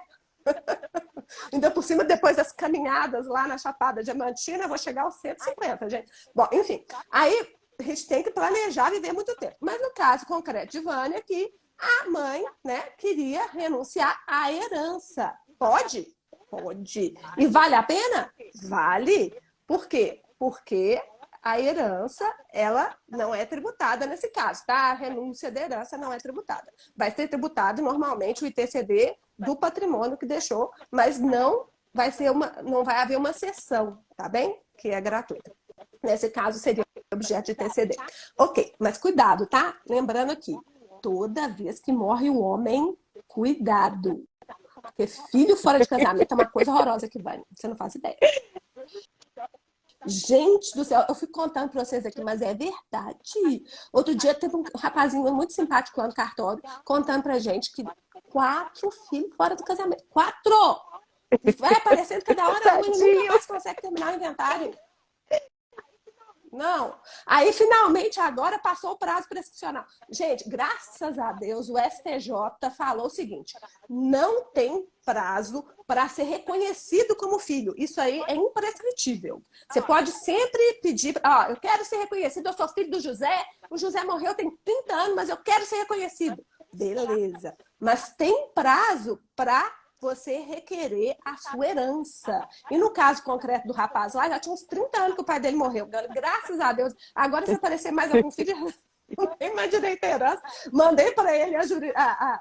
Ainda por cima, depois das caminhadas lá na Chapada Diamantina, eu vou chegar aos 150, gente. Bom, enfim, aí a gente tem que planejar viver muito tempo. Mas no caso concreto de Vânia, aqui, a mãe, né, queria renunciar à herança. Pode? Pode. E vale a pena? Vale. Por quê? Porque a herança, ela não é tributada nesse caso, tá? A renúncia da herança não é tributada. Vai ser tributado normalmente o ITCD do patrimônio que deixou, mas não vai haver uma cessão, tá bem? Que é gratuita. Nesse caso, seria objeto de ITCD. Ok, mas cuidado, tá? Lembrando aqui, toda vez que morre o homem, cuidado. Porque filho fora de casamento é uma coisa horrorosa que vai. Você não faz ideia. Gente do céu, eu fico contando pra vocês aqui, mas é verdade. Outro dia teve um rapazinho muito simpático lá no cartório, contando pra gente que 4 filhos fora do casamento. 4! Vai aparecendo cada hora um e nunca mais consegue terminar o inventário. Não. Aí, finalmente, agora passou o prazo prescricional. Gente, graças a Deus, o STJ falou o seguinte: não tem prazo para ser reconhecido como filho. Isso aí é imprescritível. Você pode sempre pedir, eu quero ser reconhecido, eu sou filho do José, o José morreu tem 30 anos, mas eu quero ser reconhecido. Beleza. Mas tem prazo para você requerer a sua herança. E no caso concreto do rapaz lá, já tinha uns 30 anos que o pai dele morreu. Graças a Deus. Agora, se aparecer mais algum filho, não tem mais direito à herança. Mandei para ele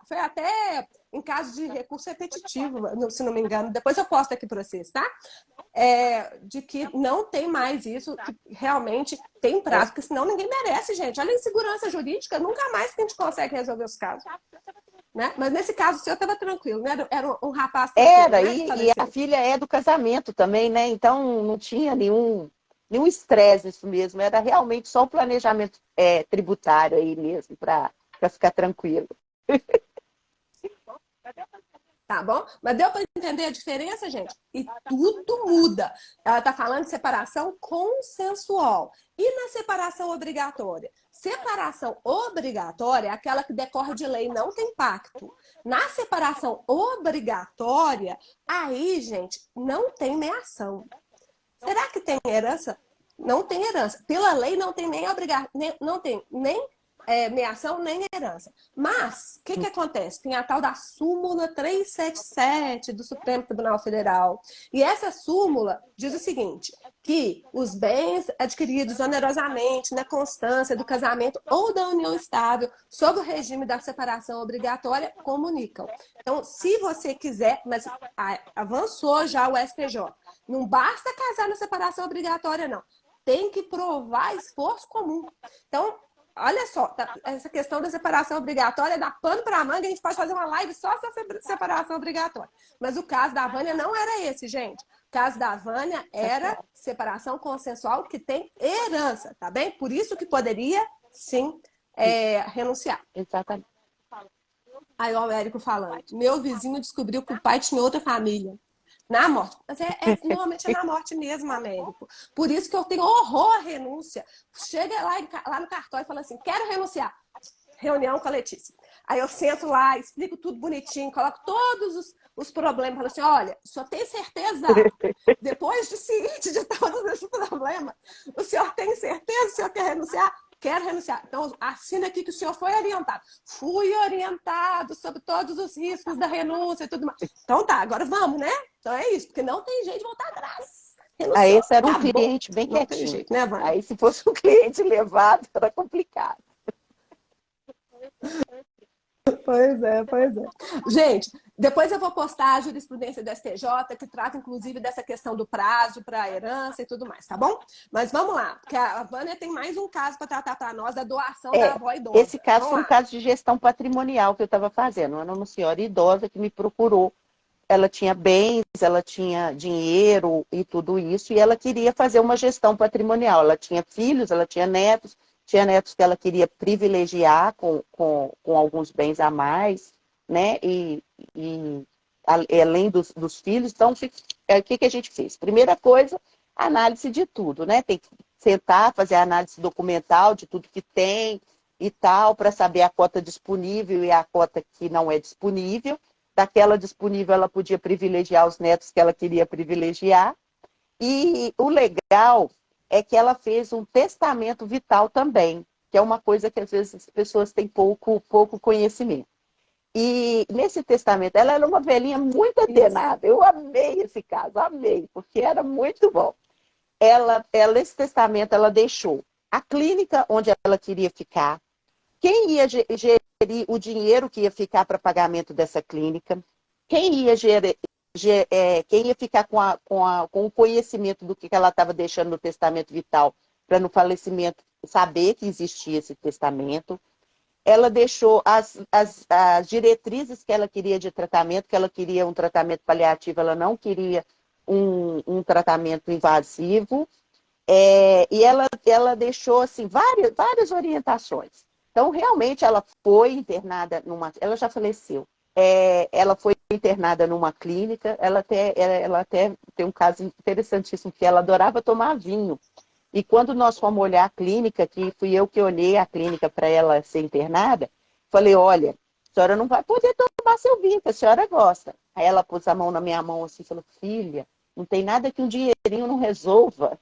foi até em caso de recurso repetitivo, se não me engano. Depois eu posto aqui para vocês, tá? De que não tem mais isso, que realmente tem prazo, porque senão ninguém merece, gente. Olha a insegurança jurídica, nunca mais que a gente consegue resolver os casos. Né? Mas nesse caso o senhor estava tranquilo, né? Era um rapaz tranquilo, Era, né? e a filha é do casamento também, né? Então não tinha nenhum estresse nisso mesmo. Era realmente só o planejamento tributário aí mesmo, para ficar tranquilo. Tá bom? Mas deu para entender a diferença, gente? E tudo muda. Ela está falando de separação consensual. E na separação obrigatória? Separação obrigatória é aquela que decorre de lei, não tem pacto. Na separação obrigatória, aí, gente, não tem meação. Será que tem herança? Não tem herança. Pela lei, não tem nem não tem nem meação nem herança. Mas, o que acontece? Tem a tal da súmula 377 do Supremo Tribunal Federal. E essa súmula diz o seguinte, que os bens adquiridos onerosamente na constância do casamento ou da união estável, sob o regime da separação obrigatória, comunicam. Então, se você quiser, mas avançou já o STJ, não basta casar na separação obrigatória, não. Tem que provar esforço comum. Então, olha só, essa questão da separação obrigatória dá pano para a manga, a gente pode fazer uma live só sobre separação obrigatória. Mas o caso da Vânia não era esse, gente. caso da Vânia era separação consensual que tem herança, tá bem? Por isso que poderia, sim, renunciar. Exatamente. Aí o Érico falando, meu vizinho descobriu que o pai tinha outra família. Na morte. Mas normalmente é na morte mesmo, Américo. Por isso que eu tenho horror à renúncia. Chega lá no cartório e fala assim, quero renunciar. Reunião com a Letícia. Aí eu sento lá, explico tudo bonitinho, coloco todos os problemas, falo assim, olha, o senhor tem certeza, depois de ciente de todos esses problemas, o senhor tem certeza que o senhor quer renunciar? Quero renunciar. Então, assina aqui que o senhor foi orientado. Fui orientado sobre todos os riscos da renúncia e tudo mais. Então tá, agora vamos, né? Então é isso, porque não tem jeito de voltar atrás. Aí Renunciou, esse era um acabou. cliente bem Não tem quietinho. jeito, né, Vânia? Aí se fosse um cliente levado, era complicado. Pois é, pois é. Gente, depois eu vou postar a jurisprudência do STJ, que trata inclusive dessa questão do prazo para a herança e tudo mais, tá bom? Mas vamos lá, porque a Vânia tem mais um caso para tratar para nós, da doação da avó idosa. Esse caso vamos foi um lá. caso de gestão patrimonial que eu estava fazendo. Era uma senhora idosa que me procurou. Ela tinha bens, ela tinha dinheiro e tudo isso, e ela queria fazer uma gestão patrimonial. Ela tinha filhos, ela tinha netos que ela queria privilegiar com alguns bens a mais, né? E além dos filhos, então, o que a gente fez? Primeira coisa, análise de tudo, né? Tem que sentar, fazer a análise documental de tudo que tem e tal, para saber a cota disponível e a cota que não é disponível. Daquela disponível, ela podia privilegiar os netos que ela queria privilegiar. E o legal é que ela fez um testamento vital também, que é uma coisa que às vezes as pessoas têm pouco conhecimento. E nesse testamento, ela era uma velhinha muito antenada. Eu amei esse caso, amei, porque era muito bom. Esse testamento, ela deixou a clínica onde ela queria ficar, quem ia gerir o dinheiro que ia ficar para pagamento dessa clínica, quem ia ficar com o conhecimento do que ela estava deixando no testamento vital, para no falecimento saber que existia esse testamento. Ela deixou as diretrizes que ela queria de tratamento, que ela queria um tratamento paliativo, ela não queria um tratamento invasivo. E ela deixou assim, várias orientações. Então, realmente, ela foi internada ela já faleceu. Ela foi internada numa clínica, ela até tem um caso interessantíssimo, que ela adorava tomar vinho. E quando nós fomos olhar a clínica, que fui eu que olhei a clínica para ela ser internada, falei, olha, a senhora não vai poder tomar seu vinho, que a senhora gosta. Aí ela pôs a mão na minha mão assim e falou, filha, não tem nada que um dinheirinho não resolva.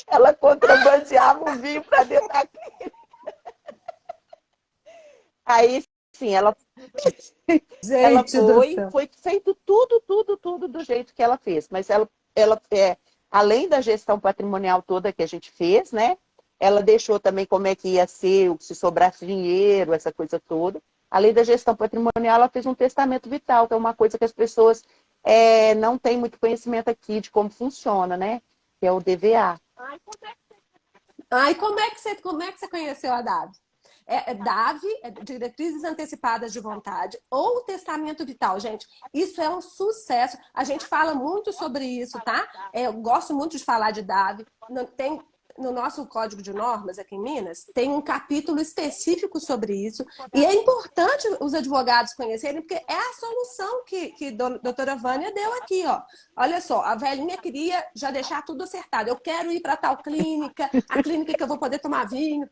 Ela contrabandeava o vinho para dentro da clínica. Aí, sim, ela foi feito tudo do jeito que ela fez. Mas além da gestão patrimonial toda que a gente fez, né? Ela deixou também como é que ia ser, se sobrasse dinheiro, essa coisa toda. Além da gestão patrimonial, ela fez um testamento vital, que é uma coisa que as pessoas não têm muito conhecimento aqui de como funciona, né? Que é o DVA. Como é que você conheceu a DAV? DAV, Diretrizes Antecipadas de Vontade, ou Testamento Vital, gente. Isso é um sucesso. A gente fala muito sobre isso, tá? Eu gosto muito de falar de DAV. No nosso Código de Normas, aqui em Minas, tem um capítulo específico sobre isso. E é importante os advogados conhecerem, porque é a solução que a doutora Vânia deu aqui, ó. Olha só, a velhinha queria já deixar tudo acertado. Eu quero ir para tal clínica, a clínica que eu vou poder tomar vinho.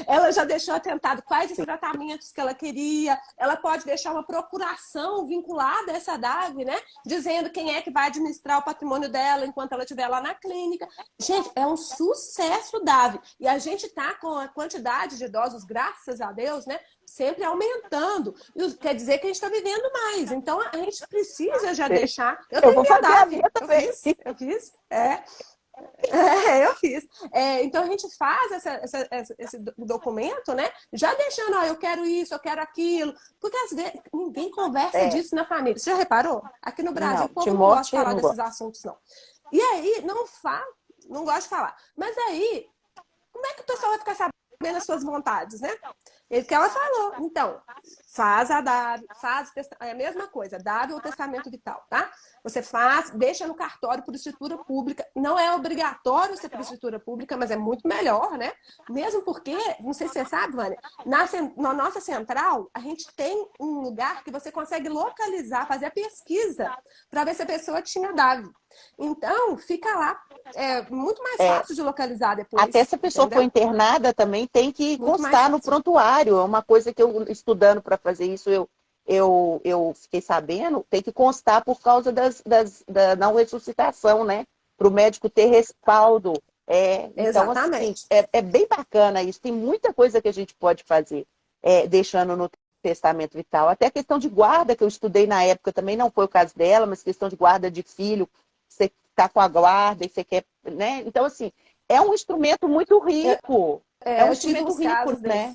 Ela já deixou atentado quais os tratamentos que ela queria. Ela pode deixar uma procuração vinculada a essa DAV, né? Dizendo quem é que vai administrar o patrimônio dela enquanto ela estiver lá na clínica. Gente, é um sucesso DAV. E a gente está com a quantidade de idosos, graças a Deus, né? Sempre aumentando. Quer dizer que a gente está vivendo mais. Então, a gente precisa já deixar... Eu vou fazer a minha também. Eu fiz. Eu fiz. Então a gente faz esse documento, né? Já deixando, eu quero isso, eu quero aquilo. Porque às vezes ninguém conversa disso na família. Você já reparou? Aqui no Brasil, o povo não gosta de falar desses assuntos, não. E aí, não gosta de falar. Mas aí, como é que o pessoal vai ficar sabendo as suas vontades, né? É o que ela falou. Então, faz a DAV, é a mesma coisa, DAV ou testamento vital, tá? Você faz, deixa no cartório por escritura pública. Não é obrigatório ser por escritura pública, mas é muito melhor, né? Mesmo porque, não sei se você sabe, Vânia, na nossa central, a gente tem um lugar que você consegue localizar, fazer a pesquisa para ver se a pessoa tinha DAV. Então, fica lá. É muito mais fácil de localizar depois. Até se a pessoa for internada também tem que constar no prontuário. É uma coisa que eu, estudando para fazer isso, eu fiquei sabendo, tem que constar por causa da não ressuscitação, né? Para o médico ter respaldo. Então, assim, é bem bacana isso. Tem muita coisa que a gente pode fazer deixando no testamento vital. Até a questão de guarda, que eu estudei na época, também não foi o caso dela, mas questão de guarda de filho, você está com a guarda e você quer, né? Então, assim, é um instrumento muito rico. É um instrumento rico, né?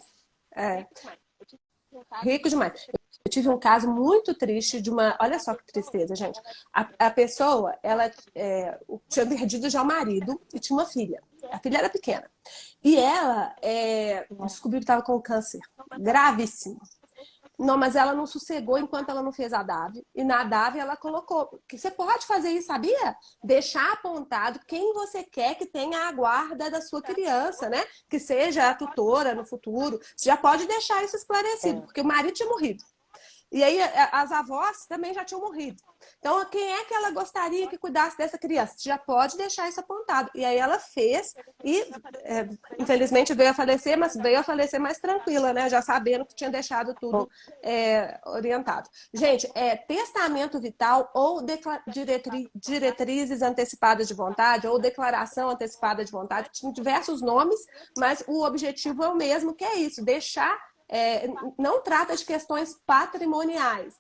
Rico demais. Eu tive um caso muito triste de uma... Olha só que tristeza, gente. A pessoa, ela tinha perdido já o marido e tinha uma filha. A filha era pequena. E ela descobriu que estava com câncer gravíssimo. Não, mas ela não sossegou enquanto ela não fez a DAV. E na DAV ela colocou que você pode fazer isso, sabia? Deixar apontado quem você quer que tenha a guarda da sua criança, né? Que seja a tutora no futuro. Você já pode deixar isso esclarecido, porque o marido tinha morrido. E aí as avós também já tinham morrido. Então, quem é que ela gostaria que cuidasse dessa criança? Você já pode deixar isso apontado. E aí ela fez e, infelizmente, veio a falecer, mas veio a falecer mais tranquila, né? Já sabendo que tinha deixado tudo orientado. Gente, testamento vital ou diretrizes antecipadas de vontade ou declaração antecipada de vontade, tinha diversos nomes, mas o objetivo é o mesmo, que é isso, deixar... não trata de questões patrimoniais,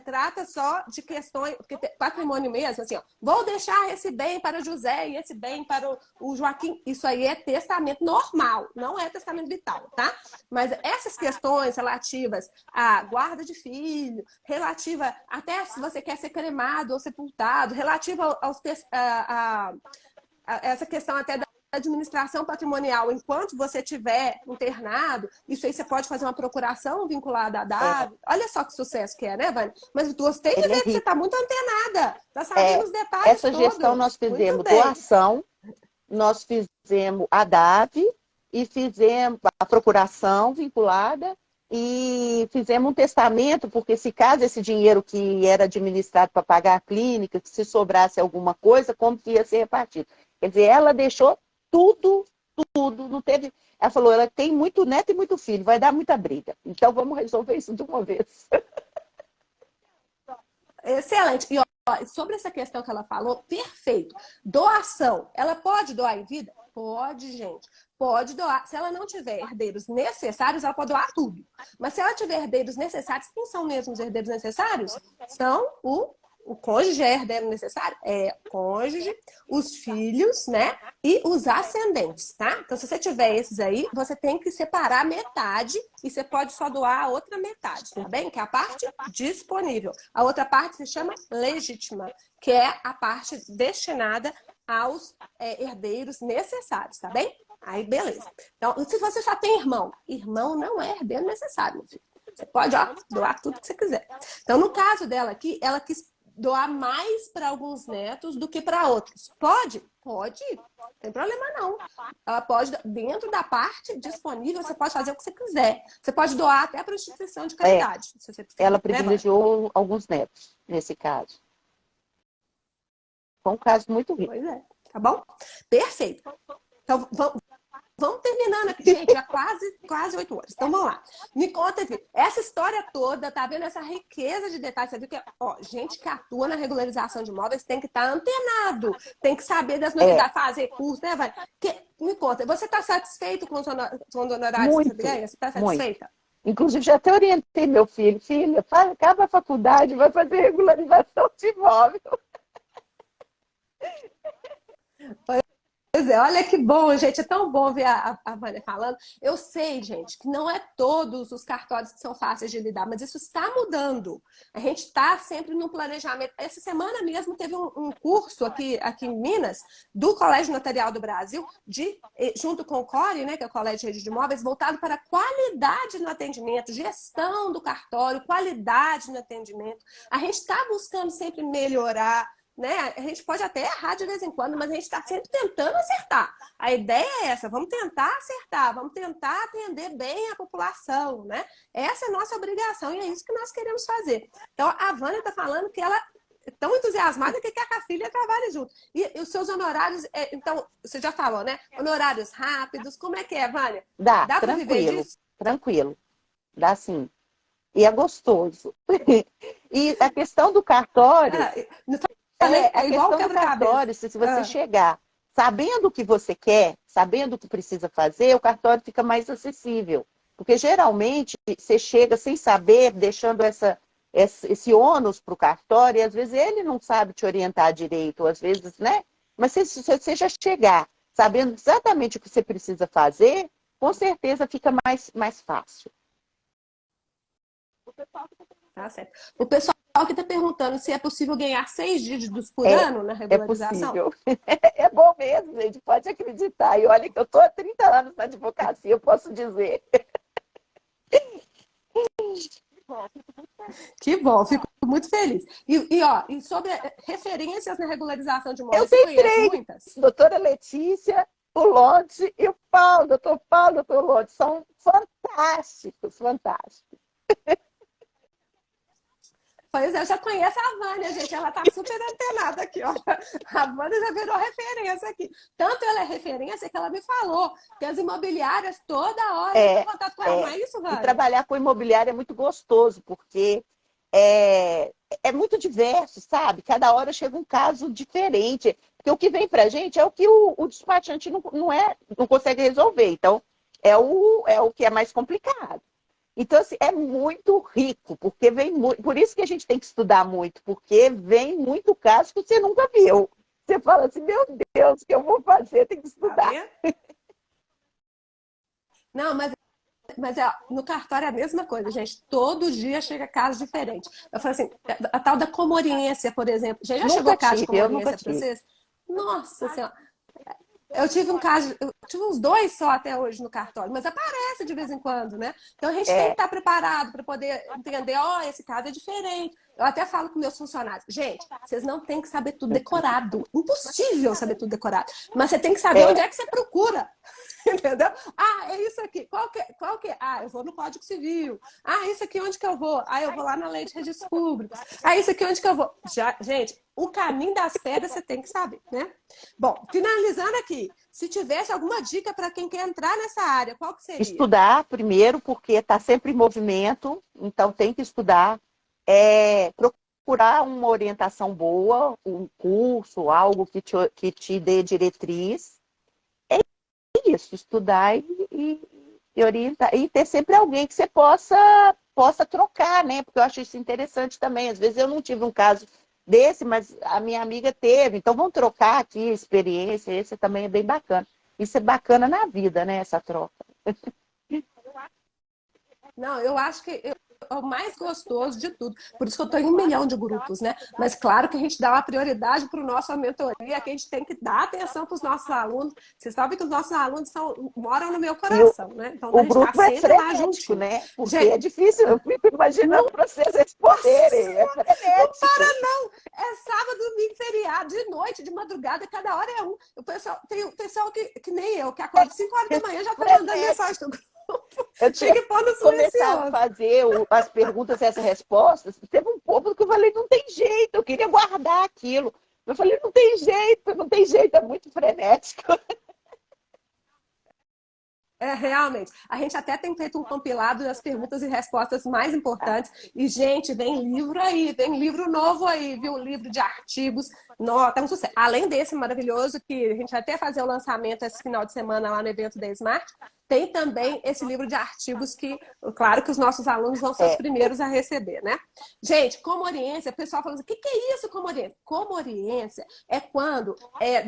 trata só de questões, porque patrimônio mesmo, assim, ó, vou deixar esse bem para José e esse bem para o Joaquim, isso aí é testamento normal, não é testamento vital, tá? Mas essas questões relativas à guarda de filho, relativa até se você quer ser cremado ou sepultado, relativa a essa questão até da administração patrimonial, enquanto você estiver internado, isso aí você pode fazer uma procuração vinculada à DAV. Olha só que sucesso que é, né, Vânia? Mas gostei de ver que você está muito antenada, está sabendo os detalhes essa gestão nós fizemos doação, nós fizemos a DAV e fizemos a procuração vinculada e fizemos um testamento, porque se caso esse dinheiro que era administrado para pagar a clínica, que se sobrasse alguma coisa, como que ia ser repartido? Quer dizer, ela deixou tudo, não teve... Ela falou, ela tem muito neto e muito filho, vai dar muita briga. Então, vamos resolver isso de uma vez. Excelente. E, ó, sobre essa questão que ela falou, perfeito. Doação, ela pode doar em vida? Pode, gente. Pode doar. Se ela não tiver herdeiros necessários, ela pode doar tudo. Mas se ela tiver herdeiros necessários, quem são mesmo os herdeiros necessários? São o cônjuge é herdeiro necessário? É o cônjuge, os filhos, né? E os ascendentes, tá? Então, se você tiver esses aí, você tem que separar metade e você pode só doar a outra metade, tá bem? Que é a parte disponível. A outra parte se chama legítima, que é a parte destinada aos herdeiros necessários, tá bem? Aí, beleza. Então, se você só tem irmão, irmão não é herdeiro necessário, meu filho. Você pode, ó, doar tudo que você quiser. Então, no caso dela aqui, ela quis doar mais para alguns netos do que para outros. Pode? Pode. Não tem problema não. Ela pode, dentro da parte disponível, você pode fazer o que você quiser. Você pode doar até para instituição de caridade. Se você quiser, ela privilegiou alguns netos, nesse caso. Foi um caso muito rico. Pois é. Tá bom? Perfeito. Então, vamos terminando aqui, gente, já quase 8 horas. Então, vamos lá. Me conta aqui. Essa história toda, tá vendo essa riqueza de detalhes? Você viu que, ó, gente que atua na regularização de imóveis tem que estar antenado, tem que saber das novidades, fazer curso, né, vai? Me conta, você está satisfeito com os honorários que você ganha? Você está satisfeita? Muito. Inclusive, já até orientei meu filho. Filha, acaba a faculdade, vai fazer regularização de imóvel. Pois é, olha que bom, gente. É tão bom ver a Vânia falando. Eu sei, gente, que não é todos os cartórios que são fáceis de lidar, mas isso está mudando. A gente está sempre no planejamento. Essa semana mesmo teve um curso aqui em Minas, do Colégio Notarial do Brasil, junto com o CORE, né, que é o Colégio de Rede de Imóveis, voltado para qualidade no atendimento, gestão do cartório, qualidade no atendimento. A gente está buscando sempre melhorar. Né? A gente pode até errar de vez em quando, mas a gente está sempre tentando acertar. A ideia é essa, vamos tentar acertar, vamos tentar atender bem a população, né? Essa é a nossa obrigação e é isso que nós queremos fazer. Então, a Vânia está falando que ela é tão entusiasmada que quer que a filha trabalhe junto. E os seus honorários, então, você já falou, né? Honorários rápidos, como é que é, Vânia? Dá, Dá para viver tranquilo, disso? tranquilo. Dá sim. E é gostoso. E a questão do cartório, Não falei, a é igual questão do quebra-cabeça. cartório, se você chegar sabendo o que você quer, sabendo o que precisa fazer, o cartório fica mais acessível. Porque geralmente você chega sem saber, deixando esse ônus para o cartório, e às vezes ele não sabe te orientar direito, ou às vezes, né? Mas se você já chegar sabendo exatamente o que você precisa fazer, com certeza fica mais fácil. Tá certo. O pessoal que está perguntando se é possível ganhar 6 dígitos por É, ano na é regularização. possível. É bom mesmo, gente, pode acreditar. E olha que eu estou há 30 anos na advocacia, eu posso dizer. Que bom, fico muito feliz. E sobre referências na regularização de Eu imóveis, você tenho conhece 3, muitas? doutora Letícia, o Lonte e o Paulo, doutor Paulo, doutor Lonte, são fantásticos, fantásticos. Pois é, eu já conheço a Vânia, gente. Ela está super antenada aqui, ó. A Vânia já virou referência aqui. Tanto ela é referência que ela me falou que as imobiliárias toda hora entram em contato com ela. Não é isso, E Vânia? trabalhar com imobiliário é muito gostoso, porque é muito diverso, sabe? Cada hora chega um caso diferente. Porque o que vem para a gente é o que o despachante não consegue resolver. Então, é o que é mais complicado. Então, assim, é muito rico, porque por isso que a gente tem que estudar muito, porque vem muito caso que você nunca viu. Você fala assim, meu Deus, o que eu vou fazer? Tem que Tá estudar. vendo? Não, mas no cartório é a mesma coisa, gente. Todo dia chega caso diferente. Eu falo assim, a tal da comoriência, por exemplo. Já chegou caso de Eu nunca comoriência para tive. vocês? Nossa Senhora. Eu tive um caso, eu tive uns 2 só até hoje no cartório, mas aparece de vez em quando, né? Então a gente tem que É, estar preparado para poder entender, ó, esse caso é diferente. Eu até falo com meus funcionários, gente, vocês não têm que saber tudo decorado. Impossível saber tudo decorado. Mas você tem que saber onde é, é que você procura. Entendeu? Ah, é isso aqui. Qual que é? Ah, eu vou no Código Civil. Ah, isso aqui onde que eu vou? Ah, eu vou lá na Lei de Registros Públicos. Ah, isso aqui onde que eu vou? Gente, o caminho das pedras você tem que saber, né? Bom, finalizando aqui, se tivesse alguma dica para quem quer entrar nessa área, qual que seria? estudar primeiro, porque está sempre em movimento, então tem que estudar. Procurar uma orientação boa, um curso, algo que te dê diretriz. É isso, estudar e orientar. E ter sempre alguém que você possa trocar, né? Porque eu acho isso interessante também. Às vezes eu não tive um caso desse, mas a minha amiga teve. Então vamos trocar aqui experiência. Esse também é bem bacana. Isso é bacana na vida, né? Essa troca. Não, eu acho que é o mais gostoso de tudo. Por isso que eu estou em 1 milhão de grupos, né? Mas claro que a gente dá uma prioridade para o nosso mentoria, que a gente tem que dar atenção para os nossos alunos. Vocês sabem que os nossos alunos moram no meu E o, coração, né? Então a o gente está grupo é sempre lá frenético, juntinho. né? Porque é Gente, difícil. Eu fico imaginando para vocês nossa responderem. É Senhora, não frenético. para não! É sábado, domingo, feriado, de noite, de madrugada, cada hora é um. Tem o pessoal que nem eu, que acorda 5 horas da manhã já está mandando mensagem Frenético. no grupo. Eu Tem tinha que pôr no começado a silencioso. fazer as perguntas e essas respostas. Teve um povo que eu falei, não tem jeito, eu queria guardar aquilo. Eu falei, não tem jeito, não tem jeito, é muito frenético. É, realmente. A gente até tem feito um compilado das perguntas e respostas mais importantes. E, gente, vem livro aí, vem livro novo aí, viu? Livro de artigos. Nossa, tá um sucesso. Além desse maravilhoso, que a gente vai até fazer o lançamento esse final de semana lá no evento da Smart, tem também esse livro de artigos que, claro que os nossos alunos vão ser os É, primeiros a receber, né? Gente, comoriência, o pessoal falando assim, o que é isso, comoriência? Comoriência é quando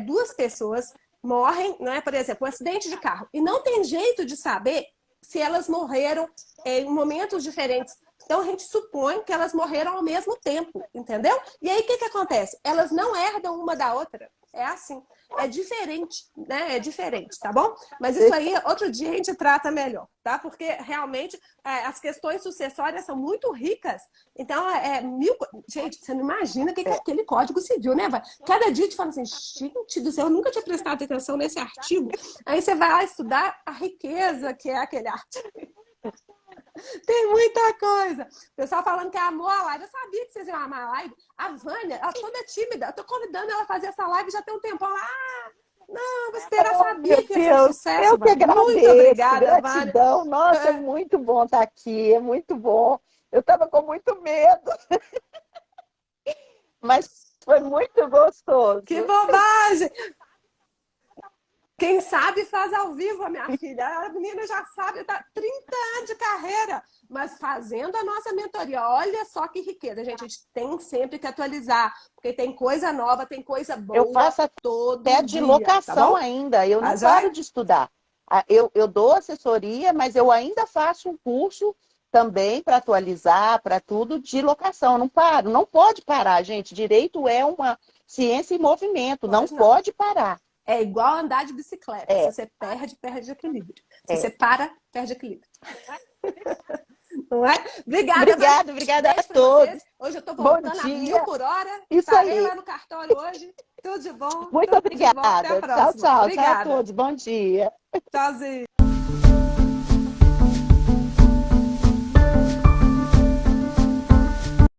duas pessoas morrem, não é? Por exemplo, um acidente de carro. E não tem jeito de saber se elas morreram em momentos diferentes. Então, a gente supõe que elas morreram ao mesmo tempo, entendeu? E aí, o que acontece? Elas não herdam uma da outra. É assim. É diferente, né? É diferente, tá bom? Mas isso aí, outro dia a gente trata melhor, tá? Porque realmente as questões sucessórias são muito ricas. Então, gente, você não imagina o que é aquele Código Civil, né? Cada dia te fala assim, gente do céu, eu nunca tinha prestado atenção nesse artigo. Aí você vai lá estudar a riqueza que é aquele artigo. Tem muita coisa. O pessoal falando que amou a live. Eu sabia que vocês iam amar a live. A Vânia, ela toda tímida. Eu tô convidando ela a fazer essa live já tem um tempão. Não, você já sabia que ia ser sucesso. Eu que Vânia. agradeço. Muito obrigada, Gratidão. Vânia. Nossa, é muito bom estar aqui. É muito bom. Eu estava com muito medo. Mas foi muito gostoso. Que bobagem! Quem sabe faz ao vivo, a minha filha. A menina já sabe, tá 30 anos de carreira, mas fazendo a nossa mentoria. Olha só que riqueza, gente. A gente tem sempre que atualizar, porque tem coisa nova, tem coisa boa. Eu faço até de locação tá ainda. Eu não paro de estudar. Eu dou assessoria, mas eu ainda faço um curso também para atualizar, para tudo, de locação. Eu não paro, não pode parar, gente. Direito é uma ciência em movimento, não pode parar. É igual andar de bicicleta. Se você perde equilíbrio. Se você para, perde equilíbrio. Não é? Obrigada a todos. Vocês. Hoje eu estou voltando a 1000 por hora. Estarei lá no cartório hoje. Tudo de bom. Muito obrigada. Até a próxima. Tchau a todos. Bom dia. Tchauzinho.